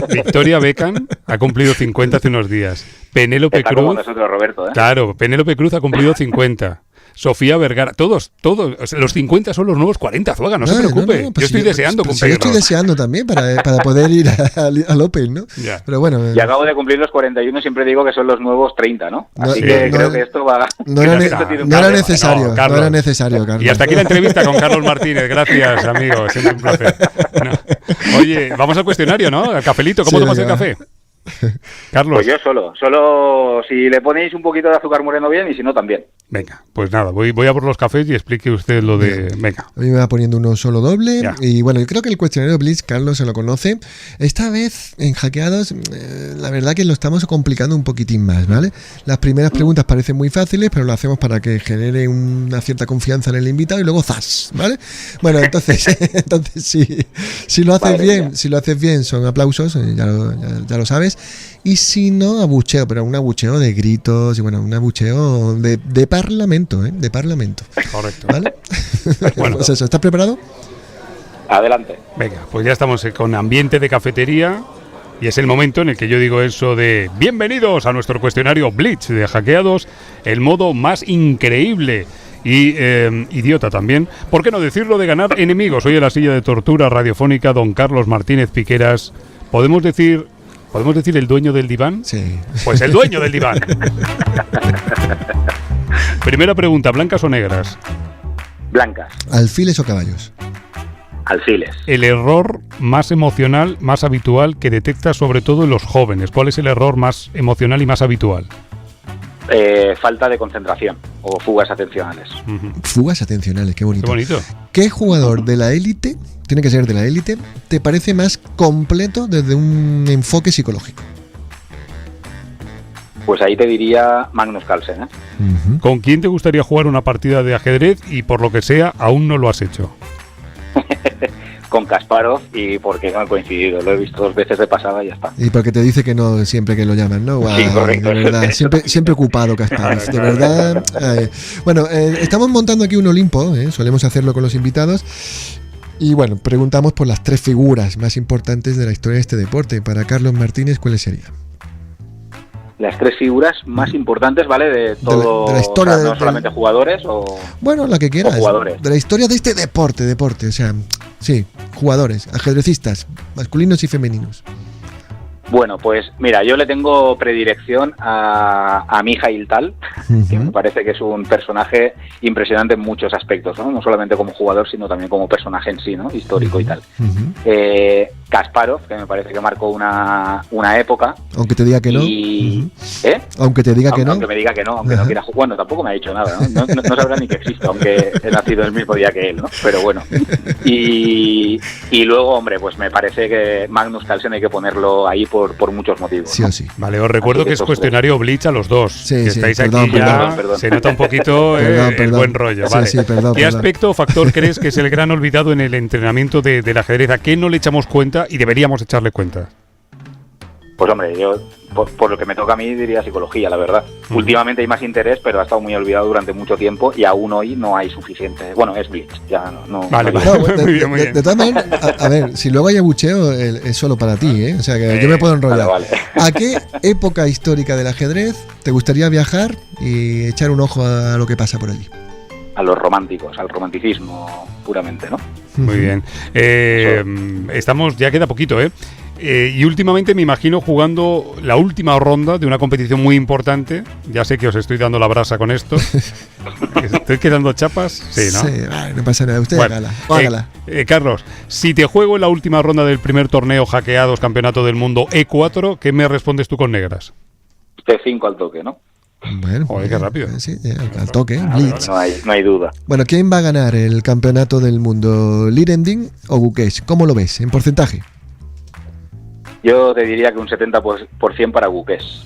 Victoria Beckham ha cumplido 50 hace unos días. Penélope Está como Cruz, nosotros, Roberto, ¿eh? claro, Penélope Cruz ha cumplido 50. Sofía Vergara, todos, o sea, los 50 son los nuevos 40, Zuaga, no se preocupe. pues Yo estoy deseando pues yo estoy cumplirlos. deseando también para poder ir al Open, ¿no? Ya. Pero bueno, Y acabo de cumplir los 41, siempre digo que son los nuevos 30, ¿no? No, Así sí, que no, creo que esto va... no Ya era, está. tiene un no era problema. necesario, No, no, Carlos. era necesario, Carlos. Y hasta aquí la entrevista con Carlos Martínez. Gracias, amigo. Siempre un placer. No. Oye, vamos al cuestionario, ¿no? Al cafelito. ¿Cómo Sí, tomas el venga. café? Carlos. Pues yo solo si le ponéis un poquito de azúcar moreno bien y si no también. Venga, pues nada, voy a por los cafés y explique usted lo de... Venga. A mí me va poniendo uno solo doble. Ya. Y bueno, yo creo que el cuestionario Blitz, Carlos se lo conoce. Esta vez en Hackeados, la verdad que lo estamos complicando un poquitín más, ¿vale? Las primeras preguntas parecen muy fáciles, pero lo hacemos para que genere una cierta confianza en el invitado y luego ¡zas! ¿Vale? Bueno, entonces si lo haces Madre bien, mía. si lo haces bien son aplausos, ya lo sabes. Y si no, abucheo, pero un abucheo de gritos y bueno, un abucheo de parlamento, ¿eh? De parlamento. Correcto. ¿Vale? Bueno. Pues eso, ¿estás preparado? Adelante. Venga, pues ya estamos con ambiente de cafetería y es el momento en el que yo digo eso de bienvenidos a nuestro cuestionario Blitz de Hackeados, el modo más increíble y idiota también. ¿Por qué no decirlo de ganar enemigos? Hoy en la silla de tortura radiofónica, don Carlos Martínez Piqueras. ¿Podemos decir el dueño del diván? Sí. Pues el dueño del diván. Primera pregunta, ¿blancas o negras? Blancas, ¿Alfiles o caballos? alfiles. El error más emocional, más habitual que detectas sobre todo en los jóvenes. ¿Cuál es el error más emocional y más habitual? Falta de concentración o fugas atencionales. Ujú. Fugas atencionales, qué Qué bonito. bonito. ¿Qué jugador de la élite, tiene que ser de la élite, te parece más completo desde un enfoque psicológico? Pues ahí te diría Magnus Carlsen, ¿eh? Ujú. ¿Con quién te gustaría jugar una partida de ajedrez y por lo que sea aún no lo has hecho? Con Kasparov y porque no he coincidido. Lo he visto 2 veces de pasada y ya está. Y porque te dice que no siempre que lo llaman, ¿no? Guau, Sí, correcto. De verdad, siempre ocupado Kasparov, de verdad. Bueno, estamos montando aquí un Olimpo, solemos hacerlo con los invitados. Y bueno, preguntamos por las 3 figuras más importantes de la historia de este deporte. Para Carlos Martínez, ¿cuáles serían? Las 3 figuras más importantes, ¿vale? De todo. de la historia o sea, no del- solamente jugadores o. Bueno, la que quieras. O jugadores. De la historia de este deporte, o sea, sí, jugadores, ajedrecistas, masculinos y femeninos. Bueno, pues mira, yo le tengo predilección a Mijail Tal, que me parece que es un personaje impresionante en muchos aspectos, ¿no? No solamente como jugador, sino también como personaje en sí, ¿no? Histórico y tal. Kasparov, que me parece que marcó una época. Aunque te diga que no. Y, Ujú. Aunque te diga que no. Aunque me diga que no, aunque Ajá. no quiera jugar. Bueno, tampoco me ha dicho nada, ¿no? No sabrá ni que existo, aunque he nacido el mismo día que él, ¿no? Pero bueno. Y luego, hombre, pues me parece que Magnus Carlsen hay que ponerlo ahí por muchos motivos. Sí ¿no? o sí. Vale, os recuerdo Así que que es esos cuestionario Blitz a los dos. Sí, que sí, estáis perdón, aquí ya, perdón. se nota un poquito el Perdón. buen rollo. Sí, Vale. sí, perdón, ¿Qué perdón. aspecto o factor crees que es el gran olvidado en el entrenamiento del ajedrez? ¿A qué no le echamos cuenta y deberíamos echarle cuenta? Pues hombre, yo por lo que me toca a mí diría psicología, la verdad. Últimamente hay más interés, pero ha estado muy olvidado durante mucho tiempo y aún hoy no hay suficiente. Bueno, es Blitz, ya no. Vale, no- vale. No, Muy bien, muy bien. de todas maneras, a ver, si luego hay abucheo, es solo para ti, ¿eh? O sea que yo me puedo enrollar. Vale. ¿A qué época histórica del ajedrez te gustaría viajar y echar un ojo a lo que pasa por allí? A los románticos, al romanticismo puramente, ¿no? Muy bien. Estamos, ya queda poquito, ¿eh? Y últimamente me imagino jugando la última ronda de una competición muy importante. Ya sé que os estoy dando la brasa con esto. ¿Estoy quedando chapas? Sí, ¿no? Sí, vale, no pasa nada. Usted Bueno, hágala. Carlos, si te juego en la última ronda del primer torneo Hackeados Campeonato del Mundo E4, ¿qué me respondes tú con negras? T5 al toque, ¿no? Bueno, Joder, qué rápido. Sí, al toque, Blitz. No hay duda. Bueno, ¿quién va a ganar el campeonato del mundo? ¿Lirending o Gukesh? ¿Cómo lo ves en porcentaje? Yo te diría que un 70% para Gukesh.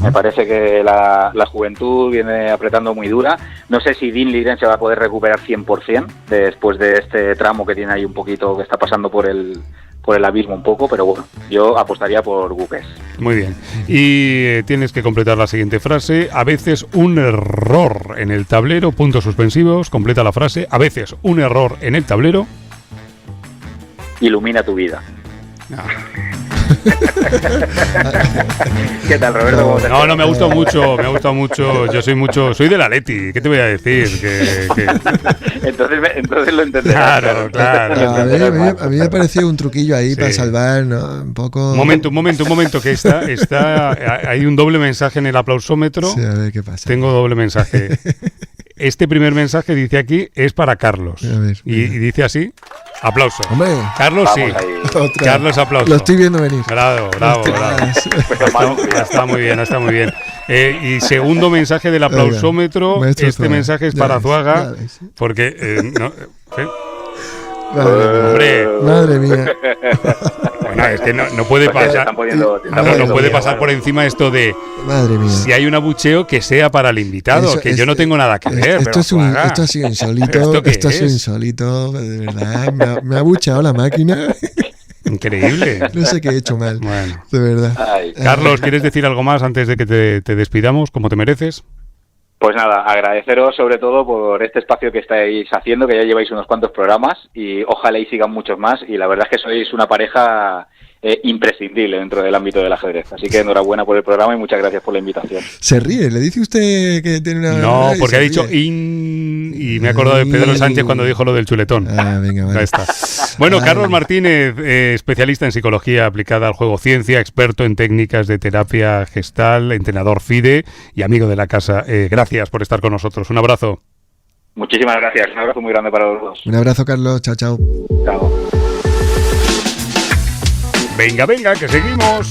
Me parece que la juventud viene apretando muy dura. No sé si Dean Liren se va a poder recuperar 100% después de este tramo que tiene ahí un poquito, que está pasando por el por el abismo un poco, pero bueno, yo apostaría por buques. Muy bien. Y tienes que completar la siguiente frase. A veces un error en el tablero, puntos suspensivos, completa la frase. A veces un error en el tablero ilumina tu vida. No. ¿Qué tal, Roberto? No, me ha gustado mucho. Yo soy del Atleti. ¿Qué te voy a decir? Entonces lo entenderás. Claro. A mí me pareció un truquillo ahí para salvar, ¿no? Un poco. Un momento, que hay un doble mensaje en el aplausómetro. Sí, a ver qué pasa. Tengo doble mensaje. Este primer mensaje dice aquí es para Carlos. A ver, y dice así. Aplauso. Hombre, Carlos, sí. Otra. Carlos, aplauso. Lo estoy viendo venir. Bravo. Está muy bien. Y segundo mensaje del aplausómetro. Maestro Este Zuaga. mensaje es para Zuaga. Porque. Hombre. Madre mía. Bueno, es que no puede pasar. No puede pasar por encima esto de. Madre mía. Si hay un abucheo, que sea para el invitado. Yo no tengo nada que ver. Esto ha sido insólito. Esto ha sido insólito. De verdad. Me ha abucheado la máquina. Increíble. No sé qué he hecho mal. Bueno. De verdad. Ay. Carlos, ¿quieres decir algo más antes de que te despidamos, como te mereces? Pues nada, agradeceros sobre todo por este espacio que estáis haciendo, que ya lleváis unos cuantos programas y ojalá y sigan muchos más, y la verdad es que sois una pareja imprescindible dentro del ámbito del ajedrez. Así que enhorabuena por el programa y muchas gracias por la invitación. Se ríe, ¿le dice usted que tiene una... No, porque ha dicho y me he acordado de Pedro Sánchez cuando dijo lo del chuletón. Ah, venga, vale. Ahí está. Bueno, Carlos Martínez, especialista en psicología aplicada al juego ciencia, experto en técnicas de terapia gestal, entrenador FIDE y amigo de la casa. Gracias por estar con nosotros. Un abrazo. Muchísimas gracias. Un abrazo muy grande para los dos. Un abrazo, Carlos. Chao, chao. Chao. Venga, que seguimos.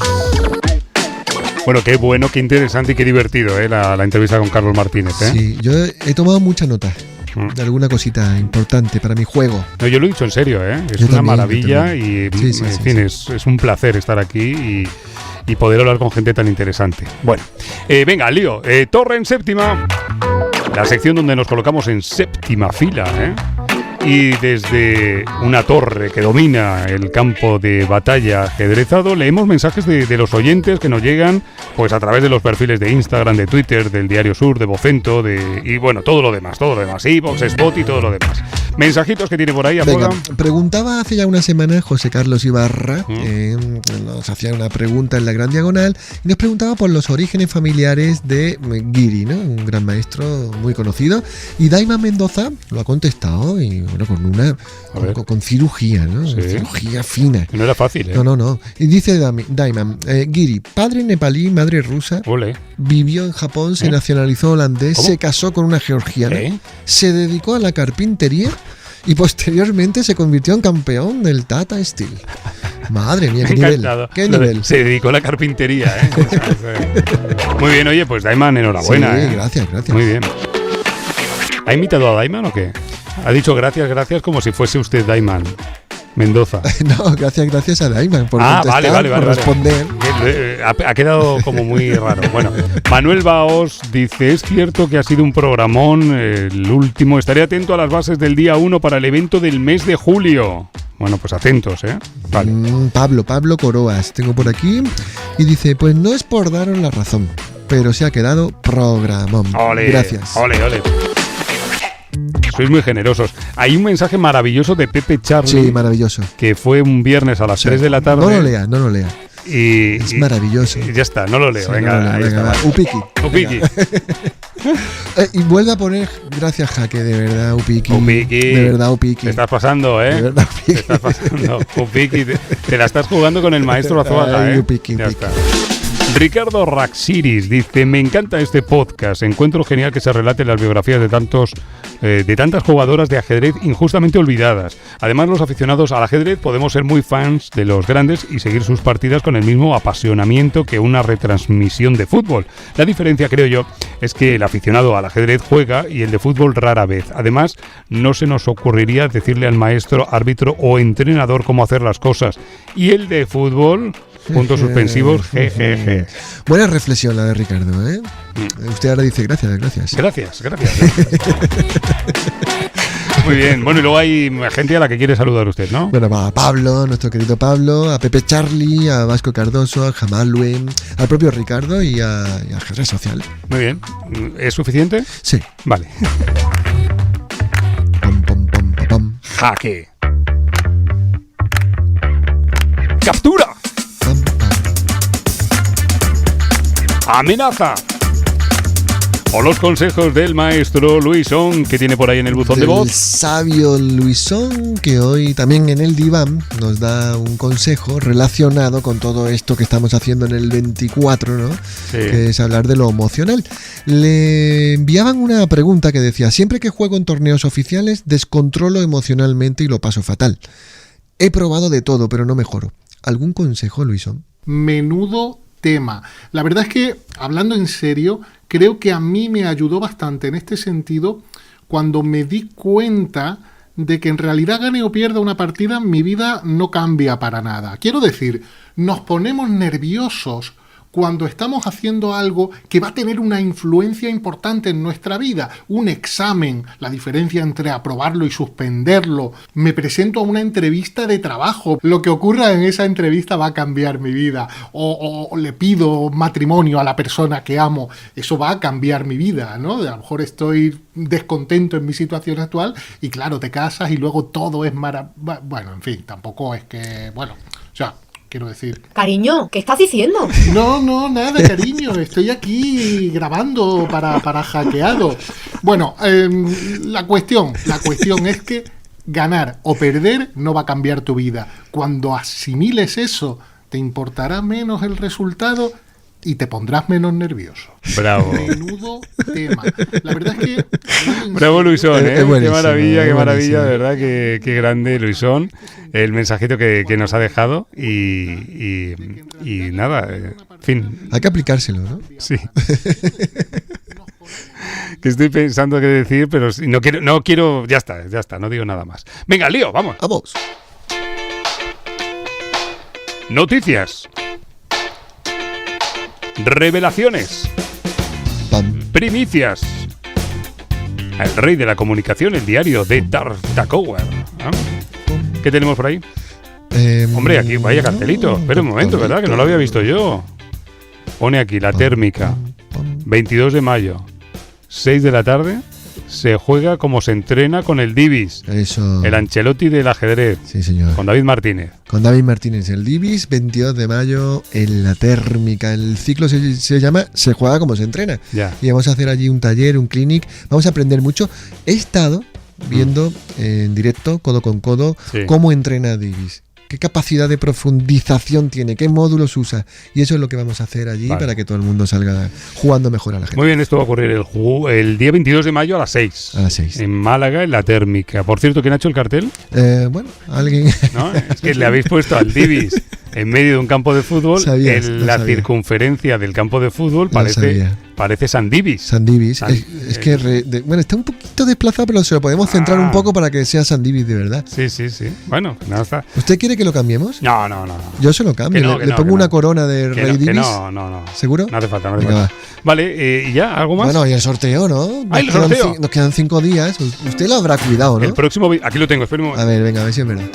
Bueno, qué interesante y qué divertido la entrevista con Carlos Martínez. Sí, yo he tomado mucha nota de alguna cosita importante para mi juego. No, yo lo he dicho en serio, Es Yo una también, maravilla y es un placer estar aquí y poder hablar con gente tan interesante. Bueno, venga, al lío. Torre en séptima, la sección donde nos colocamos en séptima fila, Y desde una torre que domina el campo de batalla ajedrezado, leemos mensajes de los oyentes que nos llegan pues a través de los perfiles de Instagram, de Twitter, del Diario Sur, de Vocento, y bueno, todo lo demás, iVoox, Spot y todo lo demás. Mensajitos que tiene por ahí, Venga, preguntaba hace ya una semana José Carlos Ibarra, nos hacía una pregunta en la Gran Diagonal, y nos preguntaba por los orígenes familiares de Guiri, ¿no? Un gran maestro muy conocido, y Daima Mendoza lo ha contestado, y bueno, con cirugía, ¿no? Sí. Cirugía fina. No era fácil, No. Y dice Daima, Guiri, padre nepalí, madre rusa, Ole. vivió en Japón, se nacionalizó holandés, ¿Cómo? se casó con una georgiana, se dedicó a la carpintería y posteriormente se convirtió en campeón del Tata Steel. Madre mía, qué nivel. ¿Qué nivel? Se dedicó a la carpintería, Muy bien, oye, pues Daiman, enhorabuena. Sí, gracias. Muy bien. ¿Ha imitado a Daiman o qué? Ha dicho gracias como si fuese usted Daiman Mendoza. No, gracias a Daiman por contestar, vale. por responder. Ha quedado como muy raro. Bueno, Manuel Baos dice, es cierto que ha sido un programón el último. Estaré atento a las bases del día 1 para el evento del mes de julio. Bueno, pues atentos, Vale. Pablo Coroas, tengo por aquí. Y dice, pues no es por daros la razón, pero se ha quedado programón. Ole, gracias. Ole. Sois muy generosos. Hay un mensaje maravilloso de Pepe Charlie. Sí, maravilloso. Que fue un viernes a las 3 de la tarde. No lo lea. Es maravilloso. Ya está, no lo leo. Sí, venga, ahí está. Upiki. Y vuelve a poner gracias, Jaque, de verdad, Upiki. De verdad, Upiki. Te estás pasando, De verdad, Upiki. Te estás pasando. Upiki, te la estás jugando con el maestro Azuaga, Upiki. Ya está. Ricardo Raxiris dice, me encanta este podcast, encuentro genial que se relaten las biografías de tantas jugadoras de ajedrez injustamente olvidadas. Además, los aficionados al ajedrez podemos ser muy fans de los grandes y seguir sus partidas con el mismo apasionamiento que una retransmisión de fútbol. La diferencia, creo yo, es que el aficionado al ajedrez juega y el de fútbol rara vez. Además, no se nos ocurriría decirle al maestro, árbitro o entrenador cómo hacer las cosas. Y el de fútbol... Puntos suspensivos, jejeje. Buena reflexión la de Ricardo, Usted ahora dice gracias. Gracias. Muy bien. Bueno, y luego hay gente a la que quiere saludar usted, ¿no? Bueno, va a Pablo, nuestro querido Pablo, a Pepe Charlie, a Vasco Cardoso, a Jamalue, al propio Ricardo y a Ajedrez Social. Muy bien. ¿Es suficiente? Sí. Vale. Pam, pam, pam, pam, pam. Jaque. Captura. Pam, pam. Amenaza. O los consejos del maestro Luisón, que tiene por ahí en el buzón de Del voz. sabio Luisón, que hoy también en el diván nos da un consejo relacionado con todo esto que estamos haciendo en el 24, ¿no? Sí. Que es hablar de lo emocional. Le enviaban una pregunta que decía: siempre que juego en torneos oficiales descontrolo emocionalmente y lo paso fatal. He probado de todo, pero no mejoro. ¿Algún consejo, Luisón? Menudo tema. La verdad es que, hablando en serio, creo que a mí me ayudó bastante en este sentido cuando me di cuenta de que en realidad gane o pierda una partida, mi vida no cambia para nada. Quiero decir, nos ponemos nerviosos cuando estamos haciendo algo que va a tener una influencia importante en nuestra vida. Un examen, la diferencia entre aprobarlo y suspenderlo. Me presento a una entrevista de trabajo. Lo que ocurra en esa entrevista va a cambiar mi vida. O le pido matrimonio a la persona que amo. Eso va a cambiar mi vida, ¿no? A lo mejor estoy descontento en mi situación actual y claro, te casas y luego todo es maravilloso. Bueno, en fin, tampoco es que... Bueno, o sea... Quiero decir... Cariño, ¿qué estás diciendo? No, nada, cariño. Estoy aquí grabando para Hackeado. Bueno, la cuestión es que ganar o perder no va a cambiar tu vida. Cuando asimiles eso, te importará menos el resultado y te pondrás menos nervioso. Bravo. Menudo tema. La verdad es que... Bravo, Luisón, ¿eh? Es Qué maravilla, qué maravilla, buenísimo. de verdad, qué grande, Luisón, el mensajito que nos ha dejado y nada, en fin, Hay que aplicárselo, ¿no? sí. Que estoy pensando qué decir, pero no quiero, ya está, no digo nada más. Venga, lío, vamos. Vamos. Noticias. Revelaciones. Pam. Primicias. El rey de la comunicación, el diario de Tartakower. ¿Ah? ¿Qué tenemos por ahí? Hombre, aquí vaya cartelito. Espera un momento, ¿verdad? Que no lo había visto yo. Pone aquí la térmica. 22 de mayo, 6 de la tarde. Se juega como se entrena con el Divis. Eso. El Ancelotti del ajedrez. Sí, señor. Con David Martínez. Con David Martínez, el Divis, 22 de mayo en la térmica. El ciclo se llama Se juega como se entrena. Ya. Y vamos a hacer allí un taller, un clinic. Vamos a aprender mucho. He estado viendo en directo, codo con codo, Sí. cómo entrena Divis. Qué capacidad de profundización tiene, qué módulos usa. Y eso es lo que vamos a hacer allí Vale. para que todo el mundo salga jugando mejor a la gente. Muy bien, esto va a ocurrir el día 22 de mayo a las 6. A las 6. En Málaga, en la térmica. Por cierto, ¿quién ha hecho el cartel? Bueno, alguien... ¿No? Es que le habéis puesto al Divis en medio de un campo de fútbol. Sabías, en lo la sabía. circunferencia del campo de fútbol Lo sabía. parece San Divis. San Divis. San- Es que, bueno, está un poquito desplazado, pero se lo podemos centrar un poco para que sea San Divis de verdad. Sí. Bueno, nada está. ¿Usted quiere que lo cambiemos? No. Yo se lo cambio. Que no, le que no, pongo que una no. corona de Que Rey no, que Divis. no. ¿Seguro? No hace falta, no hace Venga, falta. Vale, ¿y ya? ¿Algo más? Bueno, y el sorteo, ¿no? ¡Ah, el sorteo! Nos quedan 5 días. Usted lo habrá cuidado, ¿no? El próximo... Aquí lo tengo, espera un momento. A ver, venga, a ver si es verdad.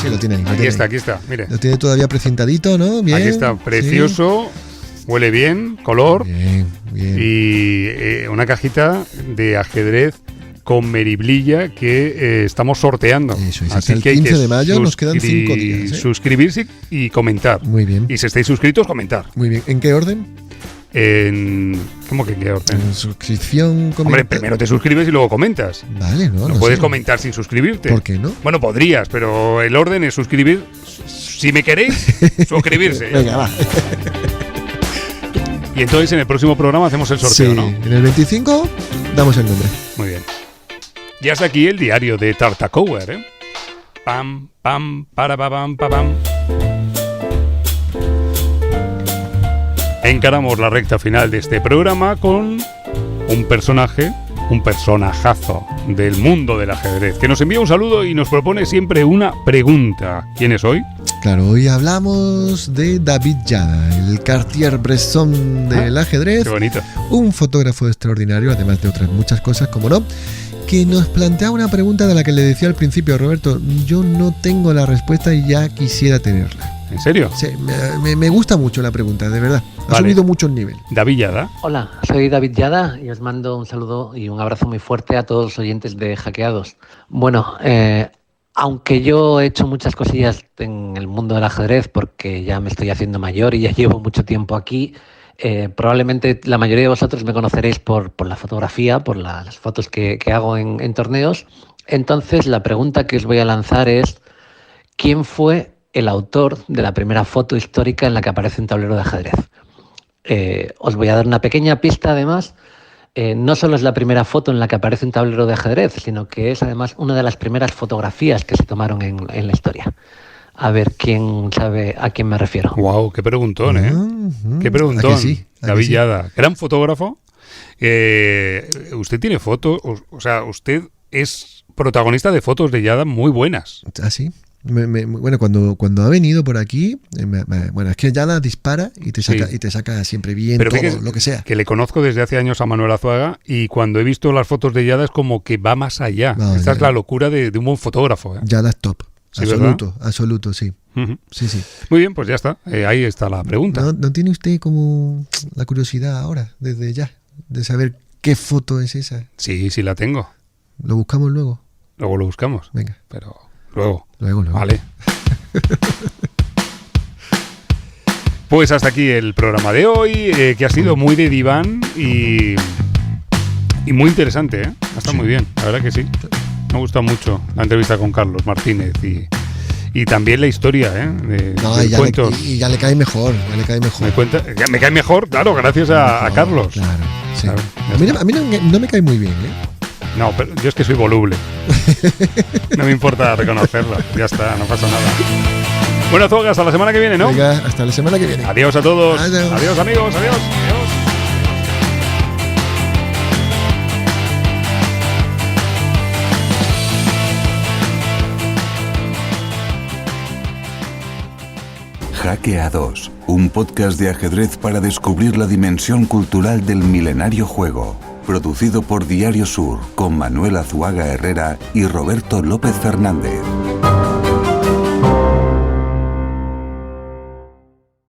Sí, lo tiene ahí. Aquí está, mire. Lo tiene todavía precintadito, ¿no? Bien. Aquí está, precioso, huele bien, color. Sí. Bien. Y una cajita de ajedrez con meriblilla que estamos sorteando. Eso es, Así hasta el que hay 15 que de mayo nos quedan 5 días. suscribirse y comentar. Muy bien. Y si estáis suscritos, comentar. Muy bien. ¿En qué orden? ¿Cómo que en qué orden? En suscripción, Hombre, comentario. primero te suscribes y luego comentas. Vale, no. No puedes sé. comentar sin suscribirte. ¿Por qué no? Bueno, podrías, pero el orden es suscribir. Si me queréis, suscribirse. Venga, va. Y entonces en el próximo programa hacemos el sorteo, Sí, ¿no? en el 25 damos el nombre. Muy bien. Y hasta aquí el diario de Tartakower, ¿eh? Pam, pam, para, pam, pam. Encaramos la recta final de este programa con un personajazo del mundo del ajedrez, que nos envía un saludo y nos propone siempre una pregunta. ¿Quién es hoy? Claro, hoy hablamos de David Yada, el Cartier-Bresson del ajedrez, Qué bonito. un fotógrafo extraordinario, además de otras muchas cosas, como no. que nos plantea una pregunta de la que le decía al principio, Roberto. Yo no tengo la respuesta y ya quisiera tenerla. ¿En serio? Sí, me gusta mucho la pregunta, de verdad. Ha Vale. subido mucho el nivel. David Yada. Hola, soy David Yada y os mando un saludo y un abrazo muy fuerte a todos los oyentes de Hackeados. Bueno, aunque yo he hecho muchas cosillas en el mundo del ajedrez porque ya me estoy haciendo mayor y ya llevo mucho tiempo aquí, probablemente la mayoría de vosotros me conoceréis por la fotografía, por las fotos que hago en torneos. Entonces, la pregunta que os voy a lanzar es: ¿quién fue el autor de la primera foto histórica en la que aparece un tablero de ajedrez? Os voy a dar una pequeña pista además. No solo es la primera foto en la que aparece un tablero de ajedrez, sino que es además una de las primeras fotografías que se tomaron en la historia. A ver quién sabe a quién me refiero. Wow, qué preguntón, ¿eh? Qué preguntón. ¿A que sí? ¿A que David sí? Yada, gran fotógrafo. Usted tiene fotos, o sea, usted es protagonista de fotos de Yada muy buenas. ¿Ah, sí? Bueno, cuando ha venido por aquí, bueno, es que ya la dispara y te saca, Sí. y te saca siempre bien Pero todo, fíjese lo que sea. que le conozco desde hace años a Manuel Azuaga y cuando he visto las fotos de Yada es como que va más allá. No, Esta ya. es la locura de un buen fotógrafo, ¿eh? Ya la es top. Sí, Absoluto, sí. Ujú. Sí, sí. Muy bien, pues ya está. Ahí está la pregunta. ¿No tiene usted como la curiosidad ahora, desde ya, de saber qué foto es esa? Sí, sí la tengo. ¿Lo buscamos luego? Luego lo buscamos. Venga, Pero luego. luego. Vale. Pues hasta aquí el programa de hoy, que ha sido muy de diván y muy interesante, ¿eh? Está muy bien, la verdad que sí. Me ha gustado mucho la entrevista con Carlos Martínez y también la historia, ¿eh? De cuentos. Y ya le cae mejor, Me cae mejor, claro, gracias a Carlos. Claro, sí. Claro, ya a mí no me cae muy bien, ¿eh? No, pero yo es que soy voluble. No me importa reconocerlo. Ya está, no pasa nada. Bueno, Azuaga, hasta la semana que viene, ¿no? Venga, hasta la semana que viene. Adiós a todos. Adiós. Adiós, amigos. Adiós. Adiós. Hackeados, un podcast de ajedrez para descubrir la dimensión cultural del milenario juego. Producido por Diario Sur, con Manuel Azuaga Herrera y Roberto López Fernández.